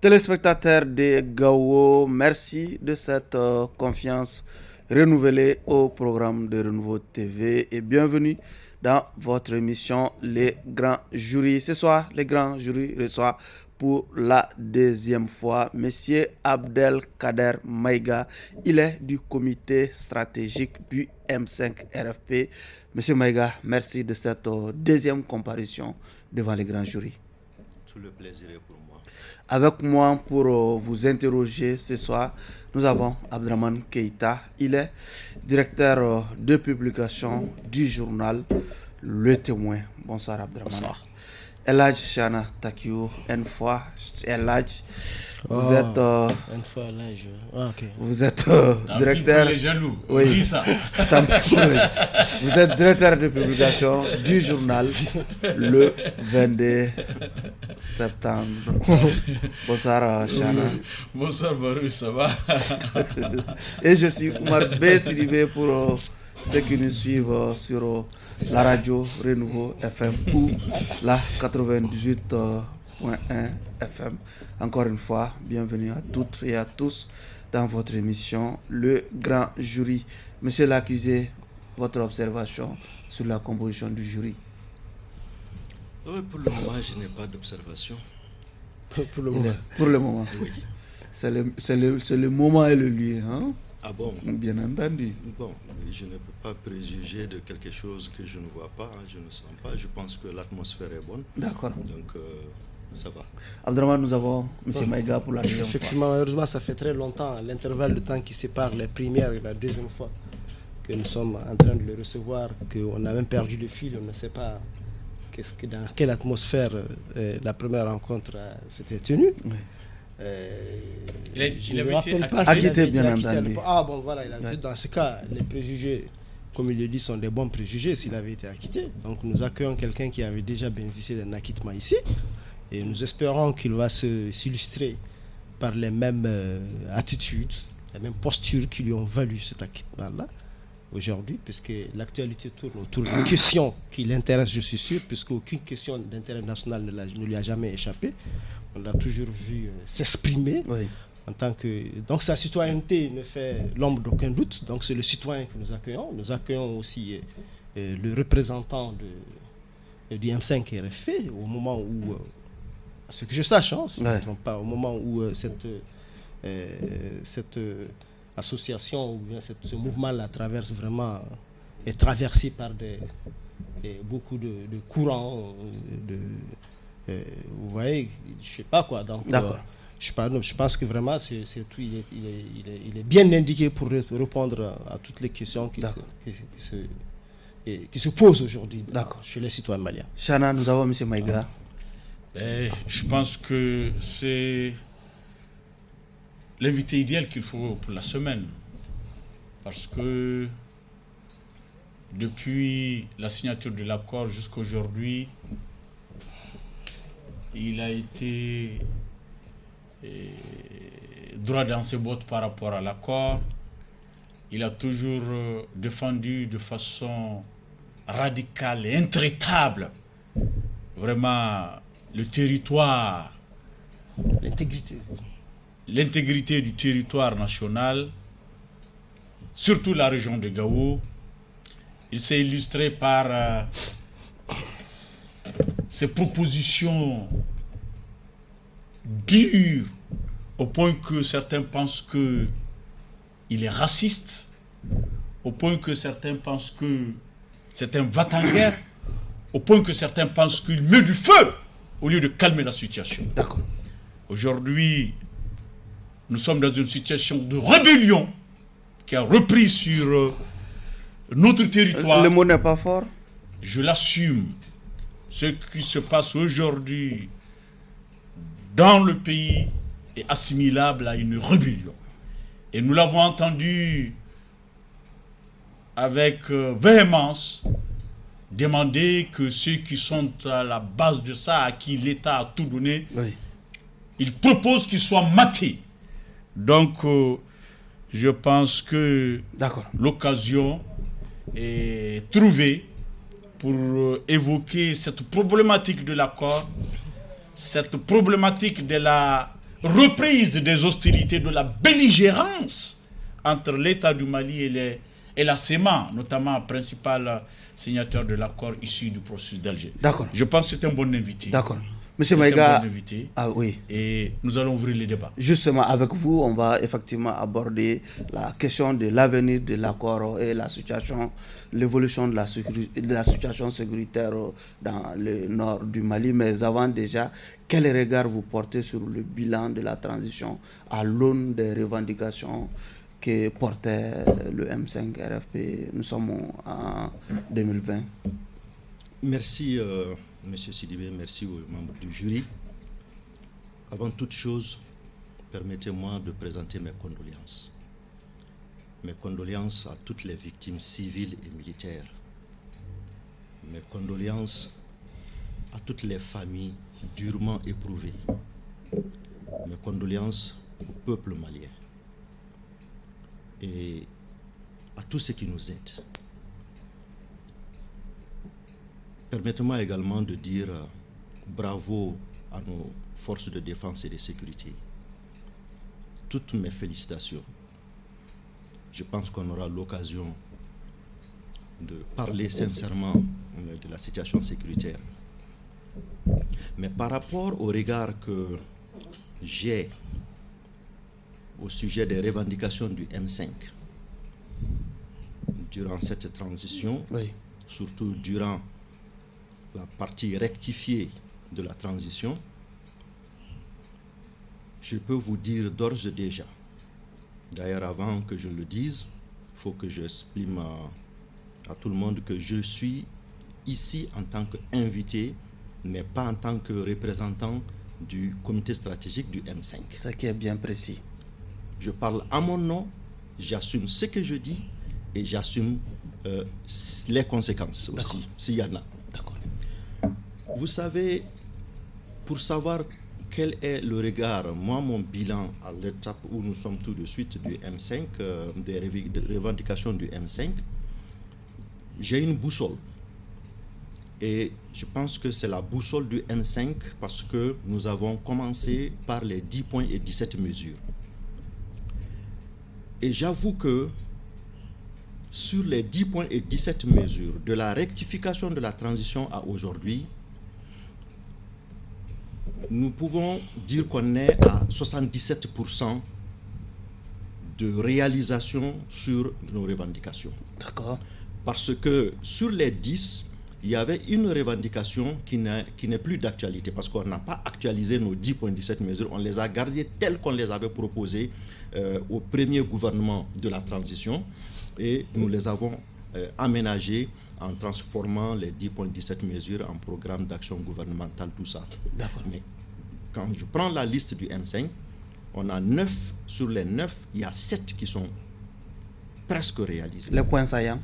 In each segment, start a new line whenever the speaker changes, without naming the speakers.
Téléspectateurs de Gao, merci de cette confiance renouvelée au programme de Renouveau TV et bienvenue dans votre émission Les Grands Jurys. Ce soir, les Grands Jurys reçoivent pour la deuxième fois Monsieur Abdelkader Maïga. Il est du comité stratégique du M5 RFP. Monsieur Maïga, merci de cette deuxième comparution devant les Grands Jurys.
Tout le plaisir est pour moi.
Avec moi pour vous interroger ce soir, nous avons Abdraman Keïta. Il est directeur de publication du journal Le Témoin. Bonsoir Abdraman.
Bonsoir.
Eladj Chana Takiou, une fois Eladj. Vous êtes.
Une fois Eladj. Ok.
Vous êtes directeur.
Les jaloux.
Oui.
Dis ça.
Vous êtes directeur de publication du journal Le 22 septembre. Bonsoir Chana.
Bonsoir Barou, ça va?
Et je suis Oumar B. Sidibé pour ceux qui nous suivent sur la radio Renouveau FM ou la 98.1 FM. Encore une fois, bienvenue à toutes et à tous dans votre émission Le Grand Jury. Monsieur l'accusé, votre observation sur la composition du jury?
Oui, pour le moment, je n'ai pas d'observation.
Pour le moment.
Pour le moment.
Oui.
C'est le moment et le lieu, hein?
Ah bon?
Bien entendu.
Bon, je ne peux pas préjuger de quelque chose que je ne vois pas, je ne sens pas. Je pense que l'atmosphère est bonne.
D'accord.
Donc, ça va.
Abdraman, nous avons M. Maïga pour la deuxième fois.
Effectivement, malheureusement, ça fait très longtemps, l'intervalle de temps qui sépare la première et la deuxième fois que nous sommes en train de le recevoir, qu'on a même perdu le fil, on ne sait pas dans quelle atmosphère la première rencontre s'était tenue.
Oui.
Il avait été
acquitté, bien entendu.
Ah bon, voilà, il a dit dans ce cas, les préjugés, comme il le dit, sont des bons préjugés s'il avait été acquitté. Donc nous accueillons quelqu'un qui avait déjà bénéficié d'un acquittement ici et nous espérons qu'il va s'illustrer par les mêmes attitudes, les mêmes postures qui lui ont valu cet acquittement-là aujourd'hui, puisque l'actualité tourne autour d'une question qui l'intéresse, je suis sûr, puisque aucune question d'intérêt national ne lui a jamais échappé. On l'a toujours vu s'exprimer.
Oui.
En tant que... Donc sa citoyenneté ne fait l'ombre d'aucun doute. Donc c'est le citoyen que nous accueillons. Nous accueillons aussi le représentant du M5 RFP au moment où, à ce que je sache, si je ne me trompe pas, au moment où cette association ou bien ce mouvement-là traverse vraiment, est traversé par beaucoup de courants, vous voyez, je sais pas quoi. Donc, je pense que vraiment, tout, il est bien indiqué pour répondre à toutes les questions qui se posent aujourd'hui chez les citoyens maliens.
Chana, nous avons M. Maïga.
Je pense que c'est l'invité idéal qu'il faut pour la semaine. Parce que depuis la signature de l'accord jusqu'à aujourd'hui, il a été droit dans ses bottes par rapport à l'accord. Il a toujours défendu de façon radicale et intraitable vraiment le territoire, l'intégrité du territoire national, surtout la région de Gao. Il s'est illustré par ses propositions dures au point que certains pensent qu'il est raciste, au point que certains pensent que c'est un va-t-en-guerre, au point que certains pensent qu'il met du feu au lieu de calmer la situation.
D'accord.
Aujourd'hui, nous sommes dans une situation de rébellion qui a repris sur notre territoire.
Le mot n'est pas fort.
Je l'assume. Ce qui se passe aujourd'hui dans le pays est assimilable à une rébellion. Et nous l'avons entendu avec véhémence demander que ceux qui sont à la base de ça, à qui l'État a tout donné, ils proposent qu'ils soient matés. Donc, je pense que l'occasion est trouvée pour évoquer cette problématique de l'accord, cette problématique de la reprise des hostilités, de la belligérance entre l'État du Mali et la CEMA, notamment principal signateur de l'accord issu du processus d'Alger.
D'accord.
Je pense que c'est un bon invité.
D'accord. Monsieur Maïga,
un bon invité.
Ah oui.
Et nous allons ouvrir le débat.
Justement, avec vous, on va effectivement aborder la question de l'avenir de l'accord et la situation, l'évolution de la situation sécuritaire dans le nord du Mali. Mais avant déjà, quel regard vous portez sur le bilan de la transition à l'aune des revendications que portait le M5 RFP? Nous sommes en 2020.
Merci, Monsieur Sidibé, merci aux membres du jury. Avant toute chose, permettez-moi de présenter mes condoléances. Mes condoléances à toutes les victimes civiles et militaires. Mes condoléances à toutes les familles durement éprouvées. Mes condoléances au peuple malien. Et à tous ceux qui nous aident. Permettez-moi également de dire bravo à nos forces de défense et de sécurité. Toutes mes félicitations. Je pense qu'on aura l'occasion de parler sincèrement de la situation sécuritaire. Mais par rapport au regard que j'ai au sujet des revendications du M5, durant cette transition,
Oui.
surtout durant la partie rectifiée de la transition, je peux vous dire d'ores et déjà, d'ailleurs avant que je le dise, il faut que j'exprime à tout le monde que je suis ici en tant qu'invité, mais pas en tant que représentant du comité stratégique du M5.
Ça qui est bien précis.
Je parle à mon nom, j'assume ce que je dis et j'assume les conséquences aussi, s'il y en a.
D'accord.
Vous savez, pour savoir quel est le regard, moi, mon bilan à l'étape où nous sommes tout de suite du M5, des revendications du M5, j'ai une boussole. Et je pense que c'est la boussole du M5 parce que nous avons commencé par les 10 points et 17 mesures. Et j'avoue que sur les 10 points et 17 mesures, de la rectification de la transition à aujourd'hui, nous pouvons dire qu'on est à 77% de réalisation sur nos revendications.
D'accord.
Parce que sur les 10, il y avait une revendication qui n'est plus d'actualité, parce qu'on n'a pas actualisé nos 10.17 mesures, on les a gardées telles qu'on les avait proposées au premier gouvernement de la transition, et nous les avons aménagées en transformant les 10.17 mesures en programme d'action gouvernementale, tout ça.
D'accord.
Mais quand je prends la liste du M5, on a 9, sur les 9, il y a 7 qui sont presque réalisés.
Les points saillants.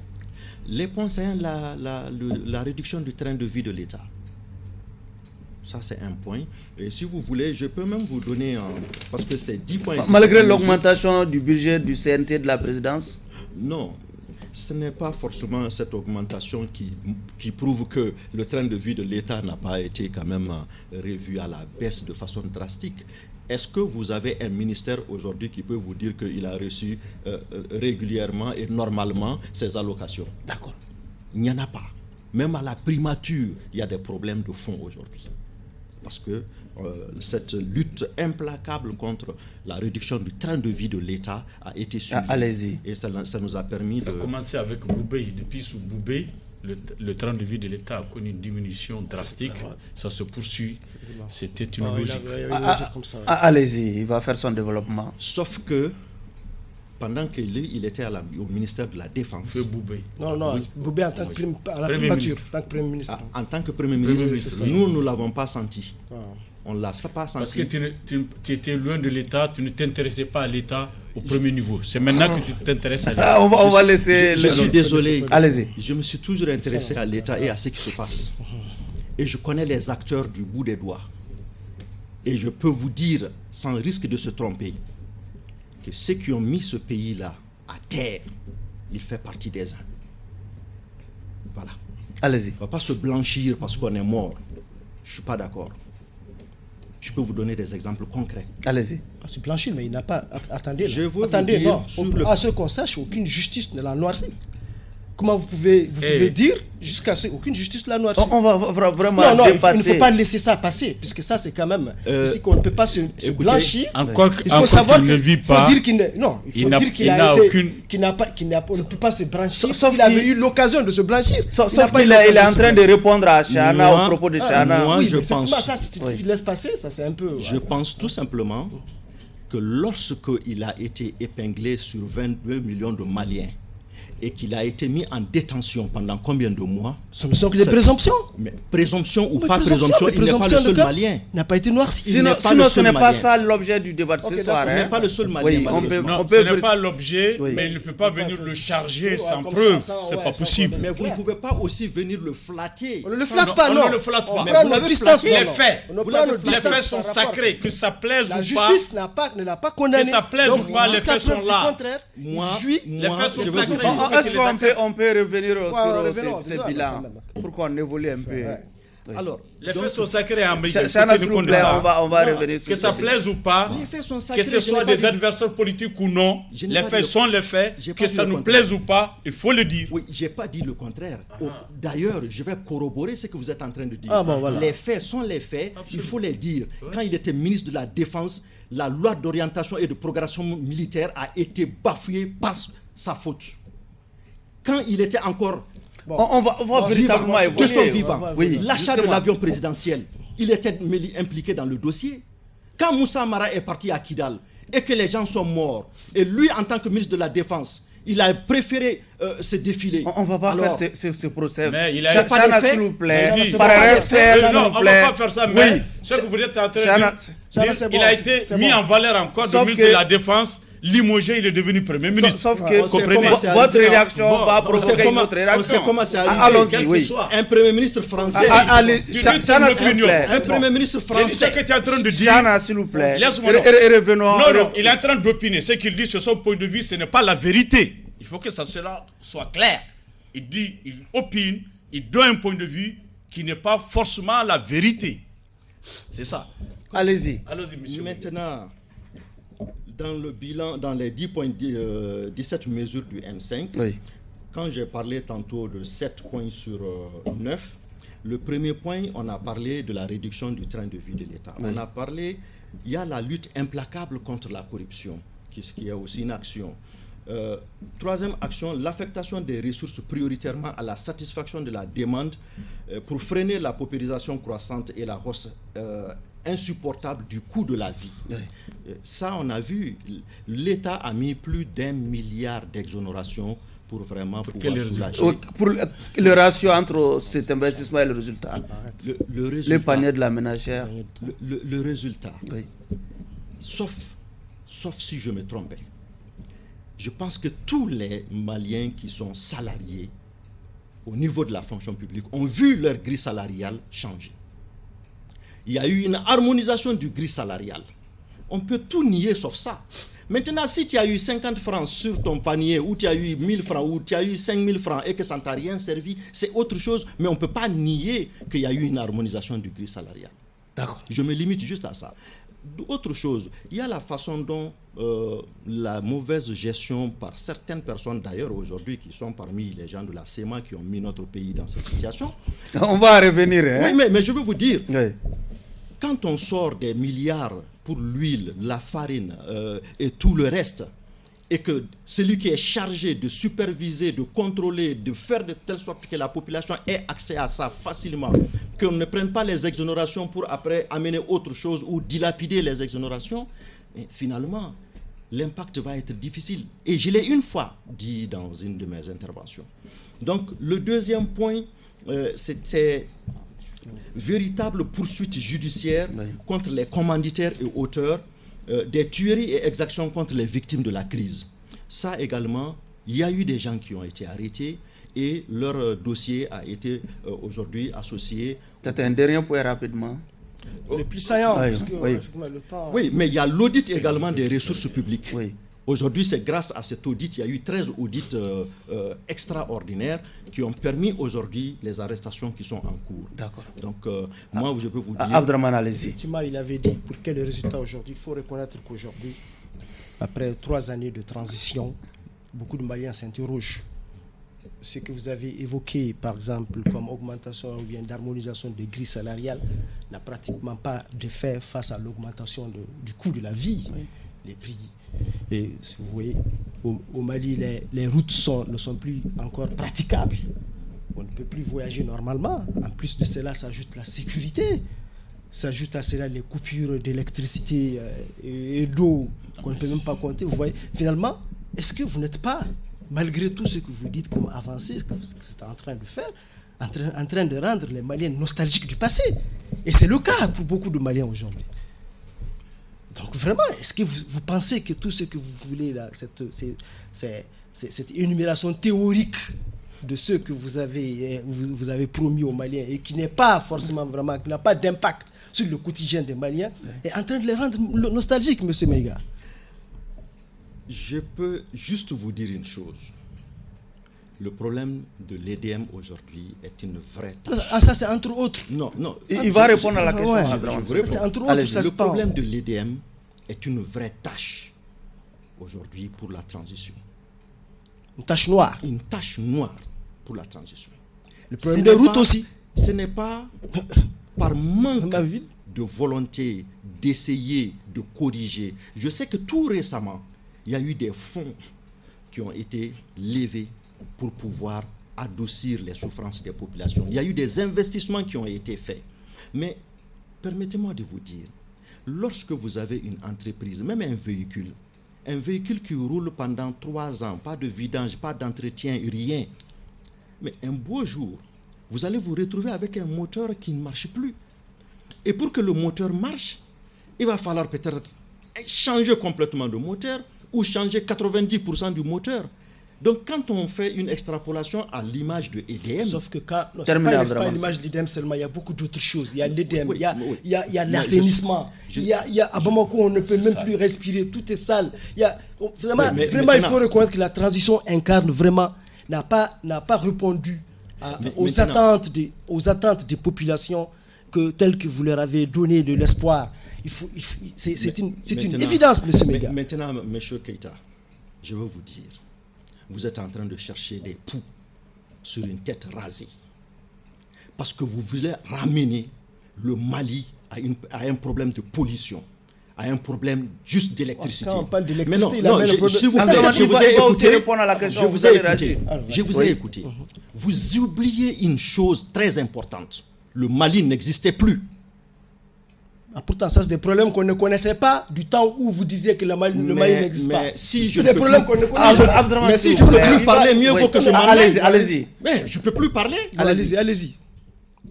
Les points saillants, la réduction du train de vie de l'État. Ça, c'est un point. Et si vous voulez, je peux même vous donner, parce que c'est 10 points.
Malgré l'augmentation du budget du CNT de la présidence?
Non, ce n'est pas forcément cette augmentation qui prouve que le train de vie de l'État n'a pas été quand même revu à la baisse de façon drastique. Est-ce que vous avez un ministère aujourd'hui qui peut vous dire qu'il a reçu régulièrement et normalement ses allocations?
D'accord.
Il n'y en a pas. Même à la primature, il y a des problèmes de fond aujourd'hui. Parce que cette lutte implacable contre la réduction du train de vie de l'État a été suivie.
Allez-y.
Et ça nous a permis
Ça a commencé avec Boubé. Depuis sous Boubé, le train de vie de l'État a connu une diminution drastique. Ça se poursuit. C'était une logique.
Allez-y, il va faire son développement.
Sauf que pendant qu'il était au ministère de la Défense.
Feu Boubé.
Non, oui. Boubé en tant que primature, en tant que Premier ministre.
En tant que Premier ministre, nous ne l'avons pas senti. On ne l'a pas senti.
Parce que tu étais loin de l'État, tu ne t'intéressais pas à l'État au premier niveau. C'est maintenant que tu t'intéresses à l'État.
On va laisser...
Je suis désolé.
Allez-y.
Je me suis toujours intéressé à l'État et à ce qui se passe. Et je connais les acteurs du bout des doigts. Et je peux vous dire, sans risque de se tromper, que ceux qui ont mis ce pays-là à terre, il fait partie des uns. Voilà.
Allez-y.
On ne va pas se blanchir parce qu'on est mort. Je ne suis pas d'accord. Je peux vous donner des exemples concrets.
Allez-y.
C'est blanchi, mais il n'a pas... Attendez,
Je veux vous
attendez,
dire
non. À ce qu'on sache, aucune justice ne l'a noirci. Comment vous pouvez dire jusqu'à ce qu'aucune justice l'a noirci?
On va vraiment dépasser.
Il ne faut pas laisser ça passer, puisque ça c'est quand même... qu'on ne peut pas se blanchir.
Il faut savoir qu'il ne vit pas.
Il faut dire qu'il n'a pas... On ne peut pas se blanchir. Sauf qu'il avait eu l'occasion de se blanchir.
Sauf qu'il est en train de répondre à Chana au propos de Chana.
Moi, je pense...
Ça, si tu laisses passer, ça c'est un peu...
Je pense tout simplement que lorsqu'il a été épinglé sur 22 millions de Maliens, et qu'il a été mis en détention pendant combien de mois?
Ce ne sont que des présomptions.
Mais présomption ou pas présomption, il n'est pas le seul Malien.
Il n'a pas été noirci.
Sinon, ce n'est pas ça l'objet du débat de ce soir.
Il n'est pas le seul Malien.
Oui,
ce n'est pas l'objet, mais il ne peut pas venir le charger sans preuve. Ce n'est pas possible.
Mais vous ne pouvez pas aussi venir le flatter.
On ne le flatte pas, non.
On ne le flatte pas.
Mais vous l'avez flatté.
Les faits sont sacrés, que ça plaise ou pas.
La justice ne l'a pas condamné.
Que ça plaise ou pas, les faits sont là.
Moi,
les faits sont sacrés.
Est-ce qu'on peut revenir sur ce bilan pour qu'on évolue un peu?
Alors,
les faits sont sacrés en Amérique.
On va revenir sur
que ça plaise ou pas, que ce soit des adversaires politiques ou non, les faits sont les faits, que ça nous plaise ou pas, il faut le dire.
Oui, je n'ai pas dit le contraire. D'ailleurs, je vais corroborer ce que vous êtes en train de dire. Les faits sont les faits, il faut les dire. Quand il était ministre de la Défense, la loi d'orientation et de programmation militaire a été bafouée par sa faute. Quand il était encore
on va véritablement évoluer.
Oui, l'achat de l'avion présidentiel, il était impliqué dans le dossier. Quand Moussa Mara est parti à Kidal et que les gens sont morts, et lui en tant que ministre de la Défense, il a préféré se défiler.
On ne va pas faire ce procès.
Mais il a
s'il vous plaît. Par respect, s'il vous plaît.
On ne va pas faire ça, mais ce que vous êtes en train de dire, il a été mis en valeur encore de ministre de la Défense. Limogé, il est devenu Premier ministre.
Sauf que votre réaction va provoquer une autre réaction.
On sait comment c'est arrivé.
Allons-y, oui.
Un Premier ministre français.
Chana, s'il vous plaît.
Un Premier ministre français.
Ce que tu es en train de dire.
Chana, s'il vous plaît.
Revenons. Non, il est en train d'opiner. Ce qu'il dit sur son point de vue, ce n'est pas la vérité. Il faut que cela soit clair. Il dit, il opine, il donne un point de vue qui n'est pas forcément la vérité. C'est ça.
Allez-y.
Allons-y, monsieur.
Maintenant, dans le bilan, dans les 17 mesures du M5, quand j'ai parlé tantôt de 7 points sur 9, le premier point, on a parlé de la réduction du train de vie de l'État. On a parlé, il y a la lutte implacable contre la corruption, qui est aussi une action. Troisième action, l'affectation des ressources prioritairement à la satisfaction de la demande pour freiner la paupérisation croissante et la hausse insupportable du coût de la vie. Ça, on a vu, l'État a mis plus d'1 milliard d'exonérations pour vraiment pouvoir soulager.
Pour le ratio entre cet investissement et le résultat.
Le résultat,
le panier de la ménagère.
Le résultat, sauf si je me trompais, je pense que tous les Maliens qui sont salariés au niveau de la fonction publique ont vu leur grille salariale changer. Il y a eu une harmonisation du grille salarial. On peut tout nier sauf ça. Maintenant, si tu as eu 50 francs sur ton panier, ou tu as eu 1000 francs, ou tu as eu 5000 francs et que ça ne t'a rien servi, c'est autre chose. Mais on ne peut pas nier qu'il y a eu une harmonisation du grille salarial.
D'accord.
Je me limite juste à ça. Autre chose, il y a la façon dont la mauvaise gestion par certaines personnes, d'ailleurs aujourd'hui, qui sont parmi les gens de la CEMA qui ont mis notre pays dans cette situation.
On va revenir. Hein?
Oui, mais je veux vous dire, quand on sort des milliards pour l'huile, la farine et tout le reste, et que celui qui est chargé de superviser, de contrôler, de faire de telle sorte que la population ait accès à ça facilement, qu'on ne prenne pas les exonérations pour après amener autre chose ou dilapider les exonérations, et finalement, l'impact va être difficile. Et je l'ai une fois dit dans une de mes interventions. Donc, le deuxième point, c'était véritable poursuite judiciaire contre les commanditaires et auteurs des tueries et exactions contre les victimes de la crise. Ça également, il y a eu des gens qui ont été arrêtés et leur dossier a été aujourd'hui associé.
C'est un dernier point rapidement.
Le plus saillant, parce que
le temps... Oui, mais il y a l'audit également des ressources publiques. Aujourd'hui, c'est grâce à cet audit, il y a eu 13 audits extraordinaires qui ont permis aujourd'hui les arrestations qui sont en cours.
D'accord.
Donc, moi, je peux vous dire...
Abdraman, allez-y.
Effectivement, il avait dit pour quel résultat aujourd'hui. Il faut reconnaître qu'aujourd'hui, après 3 années de transition, beaucoup de Maliens s'interrogent. Ce que vous avez évoqué, par exemple, comme augmentation ou bien d'harmonisation des grilles salariales, n'a pratiquement pas d'effet face à l'augmentation du coût de la vie, les prix. Et vous voyez, au Mali, les routes ne sont plus encore praticables. On ne peut plus voyager normalement. En plus de cela, s'ajoute la sécurité. S'ajoute à cela les coupures d'électricité et d'eau qu'on ne peut même pas compter. Vous voyez, finalement, est-ce que vous n'êtes pas, malgré tout ce que vous dites comme avancée, ce que vous êtes en train de faire, en train de rendre les Maliens nostalgiques du passé? Et c'est le cas pour beaucoup de Maliens aujourd'hui. Donc vraiment, est-ce que vous pensez que tout ce que vous voulez là, cette énumération théorique de ce que vous avez promis aux Maliens et qui n'est pas forcément vraiment, qui n'a pas d'impact sur le quotidien des Maliens, est en train de les rendre nostalgiques, M. Maïga?
Je peux juste vous dire une chose. Le problème de l'EDM aujourd'hui est une vraie tâche.
Ah, ça c'est entre autres.
Non.
Il va répondre à la question.
Ouais.
C'est
entre autres.
Le problème de l'EDM est une vraie tâche aujourd'hui pour la transition.
Une tâche noire.
Une tâche noire pour la transition.
Le problème des routes aussi.
Ce n'est pas par manque
Ma ville.
de volonté d'essayer de corriger. Je sais que tout récemment, il y a eu des fonds qui ont été levés pour pouvoir adoucir les souffrances des populations. Il y a eu des investissements qui ont été faits. Mais permettez-moi de vous dire, lorsque vous avez une entreprise, même un véhicule qui roule pendant 3 ans, pas de vidange, pas d'entretien, rien. Mais un beau jour, vous allez vous retrouver avec un moteur qui ne marche plus. Et pour que le moteur marche, il va falloir peut-être changer complètement de moteur ou changer 90% du moteur. Donc, quand on fait une extrapolation à l'image de EDM...
Sauf que quand... Non, c'est pas l'image de l'EDM seulement, il y a beaucoup d'autres choses. Il y a l'EDM, il y a l'assainissement, il y a à Bamako, on ne peut même plus respirer, tout est sale. Vraiment, il faut reconnaître que la transition incarne vraiment, n'a pas répondu aux attentes des populations telles que vous leur avez donné de l'espoir. C'est une évidence, M. Maïga.
Maintenant, M. Keïta, je veux vous dire, vous êtes en train de chercher des poux sur une tête rasée. Parce que vous voulez ramener le Mali à un problème de pollution, à un problème juste d'électricité.
Quand on parle d'électricité,
mais non, je vous ai écouté. Vous oubliez une chose très importante. Le Mali n'existait plus.
Ah, pourtant, ça, c'est des problèmes qu'on ne connaissait pas du temps où vous disiez que le Mali n'existe pas.
Si
c'est des problèmes qu'on ne connaissait pas.
Mais si je ne peux plus parler, mieux vaut que je m'en aille.
Allez-y.
Mais je ne peux plus parler.
Allez-y.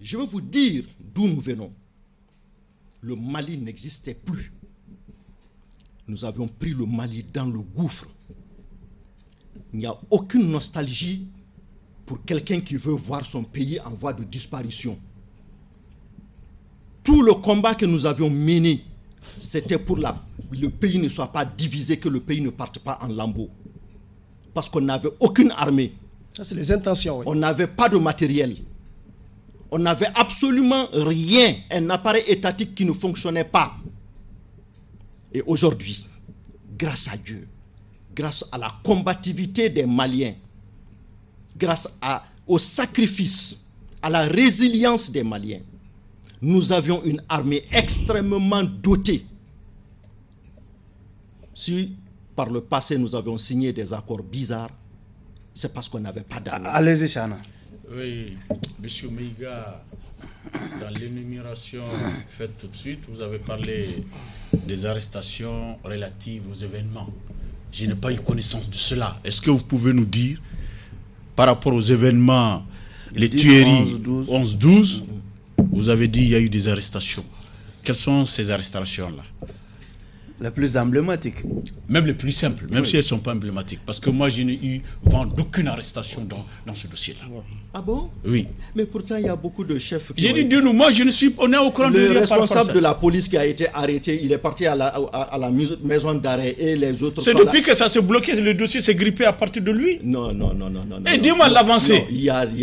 Je veux vous dire d'où nous venons. Le Mali n'existait plus. Nous avions pris le Mali dans le gouffre. Il n'y a aucune nostalgie pour quelqu'un qui veut voir son pays en voie de disparition. Tout le combat que nous avions mené, c'était pour le pays ne soit pas divisé, que le pays ne parte pas en lambeaux. Parce qu'on n'avait aucune armée.
Ça, c'est les intentions. Oui.
On n'avait pas de matériel. On n'avait absolument rien. Un appareil étatique qui ne fonctionnait pas. Et aujourd'hui, grâce à Dieu, grâce à la combativité des Maliens, grâce au sacrifice, à la résilience des Maliens, nous avions une armée extrêmement dotée. Si par le passé nous avions signé des accords bizarres, c'est parce qu'on n'avait pas d'armée.
Allez-y, Chana.
Oui, M. Maïga, dans l'énumération faite tout de suite, vous avez parlé des arrestations relatives aux événements. Je n'ai pas eu connaissance de cela. Est-ce que vous pouvez nous dire, par rapport aux événements, les tueries
Les plus emblématiques.
Même les plus simples, même si elles ne sont pas emblématiques. Parce que moi, je n'ai eu vent d'aucune arrestation dans ce dossier-là.
Ah bon?
Oui.
Mais pourtant, il y a beaucoup de chefs qui...
J'ai dit, Dieu nous, moi, on est au courant de rien.
Le responsable de la police qui a été arrêté, il est parti à la maison d'arrêt et les autres...
C'est depuis que ça s'est bloqué, le dossier s'est grippé à partir de lui.
Non.
Et dis-moi l'avancée.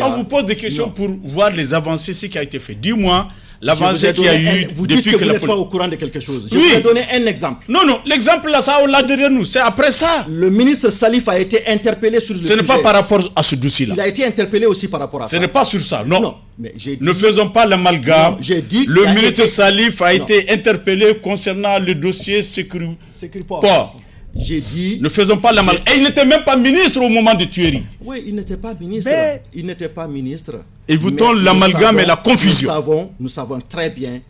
On
vous pose des questions pour voir les avancées, ce qui a été fait. Dis-moi l'avancée qu'il y a eu
vous dites que vous n'êtes pas au courant de quelque chose. Je vous ai donné un exemple.
Non, l'exemple là, ça, on l'a derrière nous. C'est après ça.
Le ministre Salif a été interpellé sur le sujet.
Ce n'est pas par rapport à ce dossier-là.
Il a été interpellé aussi par rapport à ça.
Ce n'est pas sur ça, non.
Mais j'ai dit...
Ne faisons pas l'amalgame. Le ministre Salif a été interpellé concernant le dossier Sécuriport.
J'ai dit...
Ne faisons pas l'amalgame. Et il n'était même pas ministre au moment de tuerie.
Oui, il n'était pas ministre. Il n'était pas ministre.
Évitons l'amalgame et la confusion.
Nous savons très bien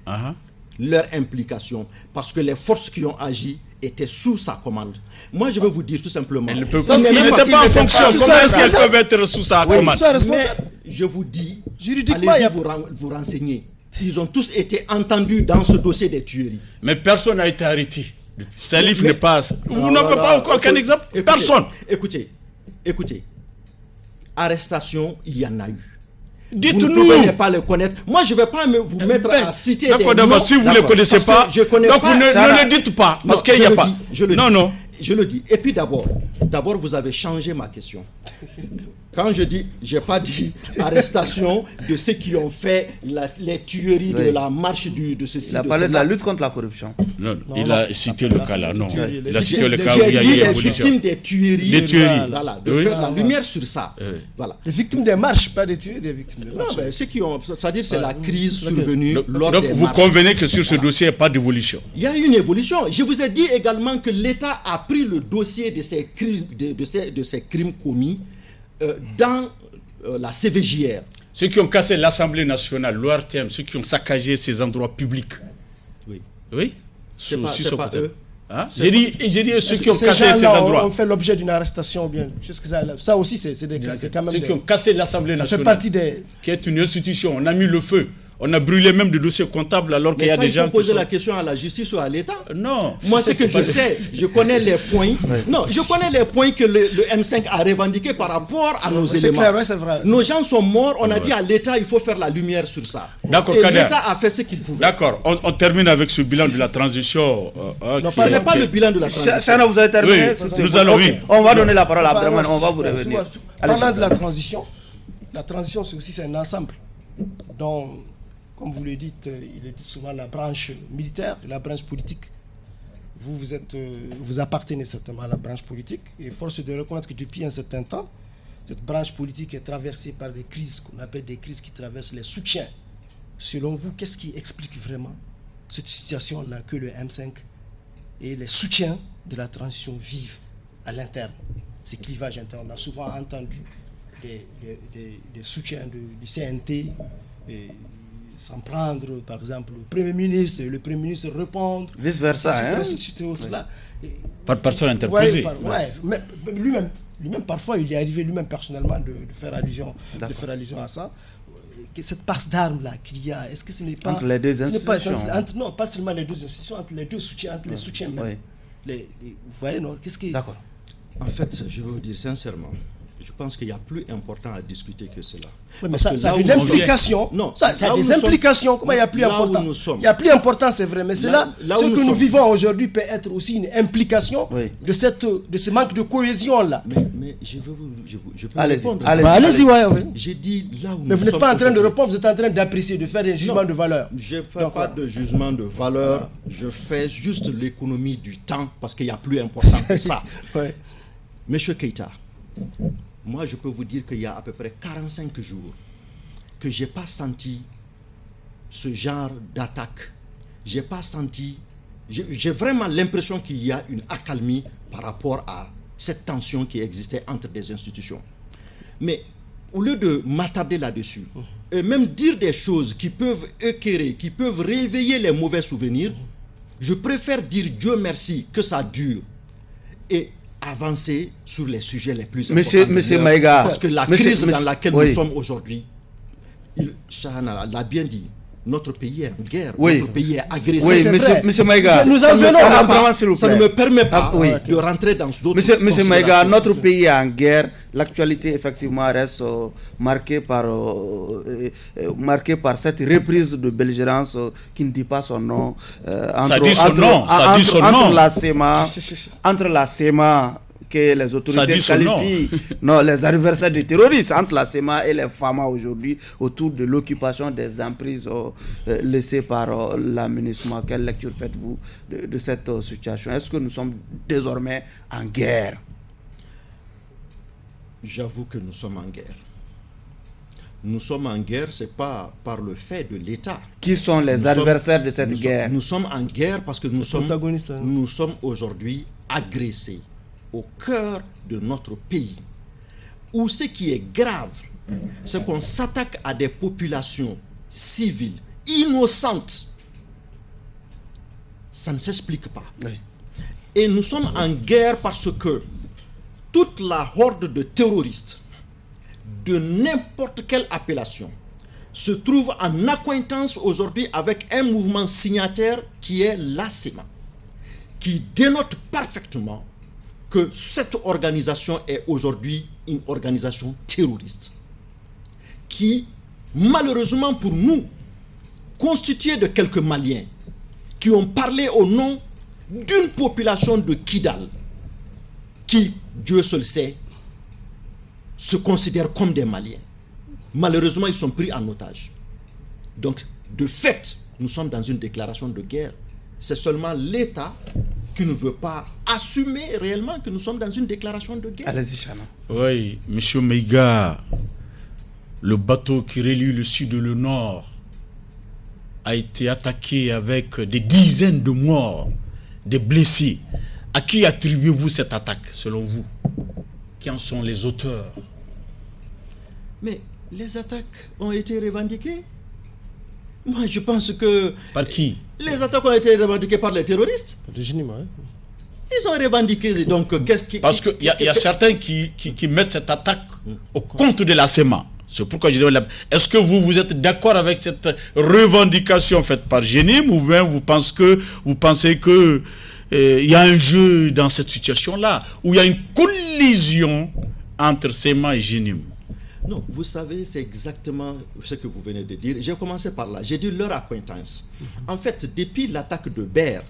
leur implication. Parce que les forces qui ont agi étaient sous sa commande. Moi, je vais vous dire tout simplement...
Il n'était pas en fonction. Comment est-ce qu'elles peuvent être sous sa commande?
Mais je vous dis, allez-y vous renseigner. Ils ont tous été entendus dans ce dossier des tueries.
Mais personne n'a été arrêté. Salif n'est pas... Vous n'avez pas encore aucun exemple? Personne.
Écoutez. Arrestation, il y en a eu.
Dites-nous.
Vous ne pouvez pas le connaître. Moi, je ne vais pas vous mettre à citer des noms.
D'accord, si vous ne les connaissez pas, donc vous ne le dites pas. Parce qu'il n'y a pas. Non.
Je le dis. Et puis d'abord, vous avez changé ma question. Quand je dis, je n'ai pas dit arrestation de ceux qui ont fait les tueries de la marche de ceci.
Il a parlé de la lutte contre la corruption.
Non, il a cité le cas là. Non, il a cité le cas où
il y a eu
les
victimes des tueries. Voilà, de faire la lumière sur ça. Voilà.
Les victimes des marches, pas des tueries, des victimes des marches.
Non, mais ceux qui ont, c'est-à-dire c'est la crise survenue lors des marches.
Donc vous convenez que sur ce dossier, il n'y a pas d'évolution?
Il y a une évolution. Je vous ai dit également que l'État a pris le dossier de ces crimes commis dans la CVJR.
Ceux qui ont cassé l'Assemblée nationale, l'ORTM, ceux qui ont saccagé ces endroits publics. Oui.
C'est pas eux.
J'ai dit ceux qui ont cassé ces endroits.
On fait l'objet d'une arrestation bien. Ça aussi, c'est quand même...
Ceux qui ont cassé l'Assemblée nationale.
Ça fait partie des...
Qui est une institution. On a mis le feu. On a brûlé même des dossiers comptables alors qu'il y a des gens...
il faut poser la question à la justice ou à l'État.
Non.
Moi, ce que je sais, je connais les points. Non, je connais les points que le M5 a revendiqués par rapport à nos éléments.
Clair, c'est vrai.
Nos gens sont morts. On a dit à l'État, il faut faire la lumière sur ça.
D'accord,
et l'État a fait ce qu'il pouvait.
D'accord. On termine avec ce bilan de la transition.
Non, ce n'est pas le bilan de la transition.
Chana, vous avez terminé?
Oui, nous allons, oui.
On va donner la parole à Abdraman, on va vous revenir.
Parlant de la transition, c'est un ensemble dont... Comme vous le dites, il est dit souvent la branche militaire, la branche politique. Vous appartenez certainement à la branche politique. Et force est de reconnaître que depuis un certain temps, cette branche politique est traversée par des crises qu'on appelle des crises qui traversent les soutiens. Selon vous, qu'est-ce qui explique vraiment cette situation-là que le M5 et les soutiens de la transition vivent à l'interne? Ces clivages internes. On a souvent entendu des soutiens du CNT s'en prendre, par exemple, le Premier ministre, et le Premier ministre répondre.
Vice-versa,
Par
personne interposée.
Mais lui-même, parfois, il est arrivé lui-même personnellement de faire allusion à ça. Cette passe d'armes-là qu'il y a, est-ce que ce n'est pas...
Entre les deux institutions.
Non, pas seulement les deux institutions, entre les deux soutiens, entre les soutiens même. Vous voyez, non? Qu'est-ce qui...
D'accord.
En fait, je vais vous dire sincèrement, je pense qu'il y a plus important à discuter que cela.
Oui, mais ça a une implication.
Non,
ça a des implications. Comment il y a plus important? Il y a plus important, c'est vrai. Mais c'est là ce que nous vivons aujourd'hui peut être aussi une implication de ce manque de cohésion-là.
Mais je peux répondre.
Allez-y.
J'ai dit là où
mais vous n'êtes pas en train de répondre, vous êtes en train d'apprécier, de faire un jugement de valeur.
Je ne fais pas de jugement de valeur. Je fais juste l'économie du temps parce qu'il y a plus important que ça. Monsieur Keïta, moi, je peux vous dire qu'il y a à peu près 45 jours que je n'ai pas senti ce genre d'attaque. J'ai pas senti... J'ai vraiment l'impression qu'il y a une accalmie par rapport à cette tension qui existait entre des institutions. Mais au lieu de m'attarder là-dessus, et même dire des choses qui peuvent éclairer, qui peuvent réveiller les mauvais souvenirs, je préfère dire Dieu merci que ça dure. Et avancer sur les sujets les plus importants.
Monsieur Maïga.
Parce que la crise dans laquelle nous sommes aujourd'hui, Chahana l'a bien dit, notre pays est en guerre,
Oui.
notre pays est agressé.
Oui,
C'est
monsieur
vrai.
Maïga,
Nous en
ça
venons
vraiment, s'il vous
Ça ne
plaît.
me permet pas
Ah, oui.
de rentrer dans d'autres
Monsieur Maïga,
considérations.
notre pays est en guerre. L'actualité, effectivement, reste marquée par cette reprise de belligérance qui ne dit pas son nom.
Ça dit son nom, ça dit son nom.
Entre la SEMA que les autorités
Ça dit son
qualifient, non, les adversaires des terroristes, entre la SEMA et les FAMA aujourd'hui, autour de l'occupation des emprises laissées par l'aménagement. Quelle lecture faites-vous de cette situation? Est-ce que nous sommes désormais en guerre?
J'avoue que nous sommes en guerre. Nous sommes en guerre, ce n'est pas par le fait de l'État.
Qui sont les
Nous
adversaires de cette
nous
guerre?
Nous sommes en guerre parce que nous sommes
protagonistes, hein.
aujourd'hui agressés au cœur de notre pays. Où ce qui est grave, c'est qu'on s'attaque à des populations civiles, innocentes. Ça ne s'explique pas.
Oui.
Et nous sommes en guerre parce que toute la horde de terroristes, de n'importe quelle appellation, se trouve en accointance aujourd'hui avec un mouvement signataire qui est la SEMA, qui dénote parfaitement que cette organisation est aujourd'hui une organisation terroriste, qui, malheureusement pour nous, constituée de quelques Maliens qui ont parlé au nom d'une population de Kidal, qui, Dieu seul sait, se considèrent comme des Maliens. Malheureusement, ils sont pris en otage. Donc, de fait, nous sommes dans une déclaration de guerre. C'est seulement l'État qui ne veut pas assumer réellement que nous sommes dans une déclaration de guerre.
Allez-y, Chana.
Oui, monsieur Maïga, le bateau qui relie le sud et le nord a été attaqué avec des dizaines de morts, des blessés. À qui attribuez-vous cette attaque, selon vous? Qui en sont les auteurs?
Mais les attaques ont été revendiquées. Moi, je pense que...
Par qui?
Les attaques ont été revendiquées par les terroristes.
Ils
Ils ont revendiqué, donc qu'est-ce qui...
Parce qu'il y a certains qui mettent cette attaque au compte de la SEMA. C'est pourquoi je dis, est-ce que vous êtes d'accord avec cette revendication faite par Génim, ou bien vous pensez que il y a un jeu dans cette situation-là, où il y a une collision entre SEMA et Génim?
Non, vous savez, c'est exactement ce que vous venez de dire. J'ai commencé par là. J'ai dit leur acquaintance. En fait, depuis l'attaque de Ber,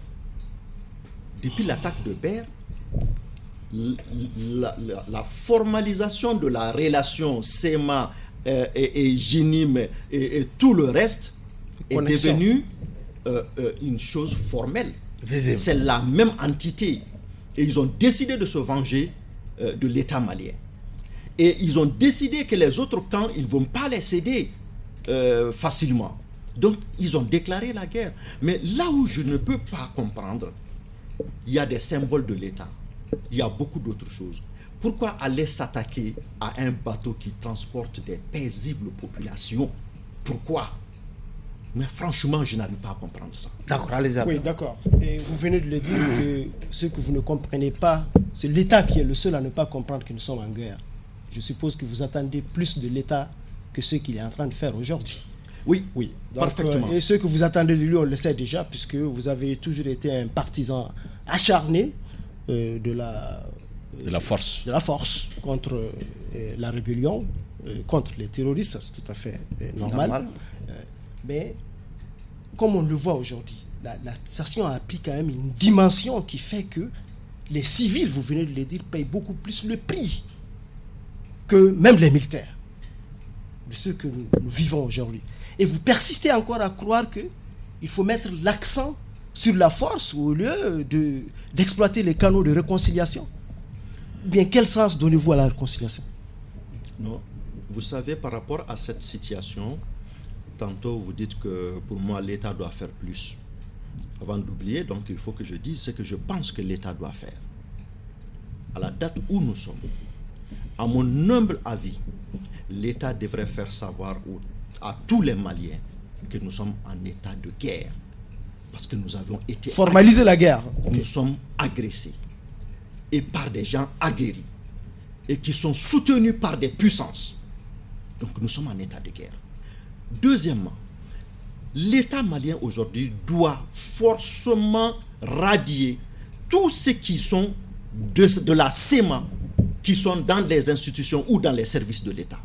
la formalisation de la relation SEMA et Génim et tout le reste est devenue une chose formelle.
Visible.
C'est la même entité. Et ils ont décidé de se venger de l'État malien. Et ils ont décidé que les autres camps, ils ne vont pas les céder facilement. Donc, ils ont déclaré la guerre. Mais là où je ne peux pas comprendre, il y a des symboles de l'État. Il y a beaucoup d'autres choses. Pourquoi aller s'attaquer à un bateau qui transporte des paisibles populations? Pourquoi? Mais franchement, je n'arrive pas à comprendre ça.
D'accord, allez-y.
Oui, d'accord. Et vous venez de le dire que ce que vous ne comprenez pas, c'est l'État qui est le seul à ne pas comprendre que nous sommes en guerre. Je suppose que vous attendez plus de l'État que ce qu'il est en train de faire aujourd'hui.
Oui,
Oui, donc,
parfaitement.
Et ce que vous attendez de lui, on le sait déjà, puisque vous avez toujours été un partisan acharné de la force contre la rébellion, contre les terroristes, ça, c'est tout à fait normal. Mais comme on le voit aujourd'hui, la situation a pris quand même une dimension qui fait que les civils, vous venez de le dire, payent beaucoup plus le prix que même les militaires de ce que nous vivons aujourd'hui. Et vous persistez encore à croire qu'il faut mettre l'accent sur la force au lieu d'exploiter les canaux de réconciliation. Bien, quel sens donnez-vous à la réconciliation?
Non, vous savez, par rapport à cette situation, tantôt vous dites que pour moi l'État doit faire plus. Avant d'oublier, donc il faut que je dise ce que je pense que l'État doit faire. À la date où nous sommes, à mon humble avis, l'État devrait faire savoir à tous les Maliens que nous sommes en état de guerre. Parce que nous avons été...
Formaliser la guerre.
Nous sommes agressés. Et par des gens aguerris. Et qui sont soutenus par des puissances. Donc nous sommes en état de guerre. Deuxièmement, l'État malien aujourd'hui doit forcément radier tous ceux qui sont de la CEMA, qui sont dans les institutions ou dans les services de l'État.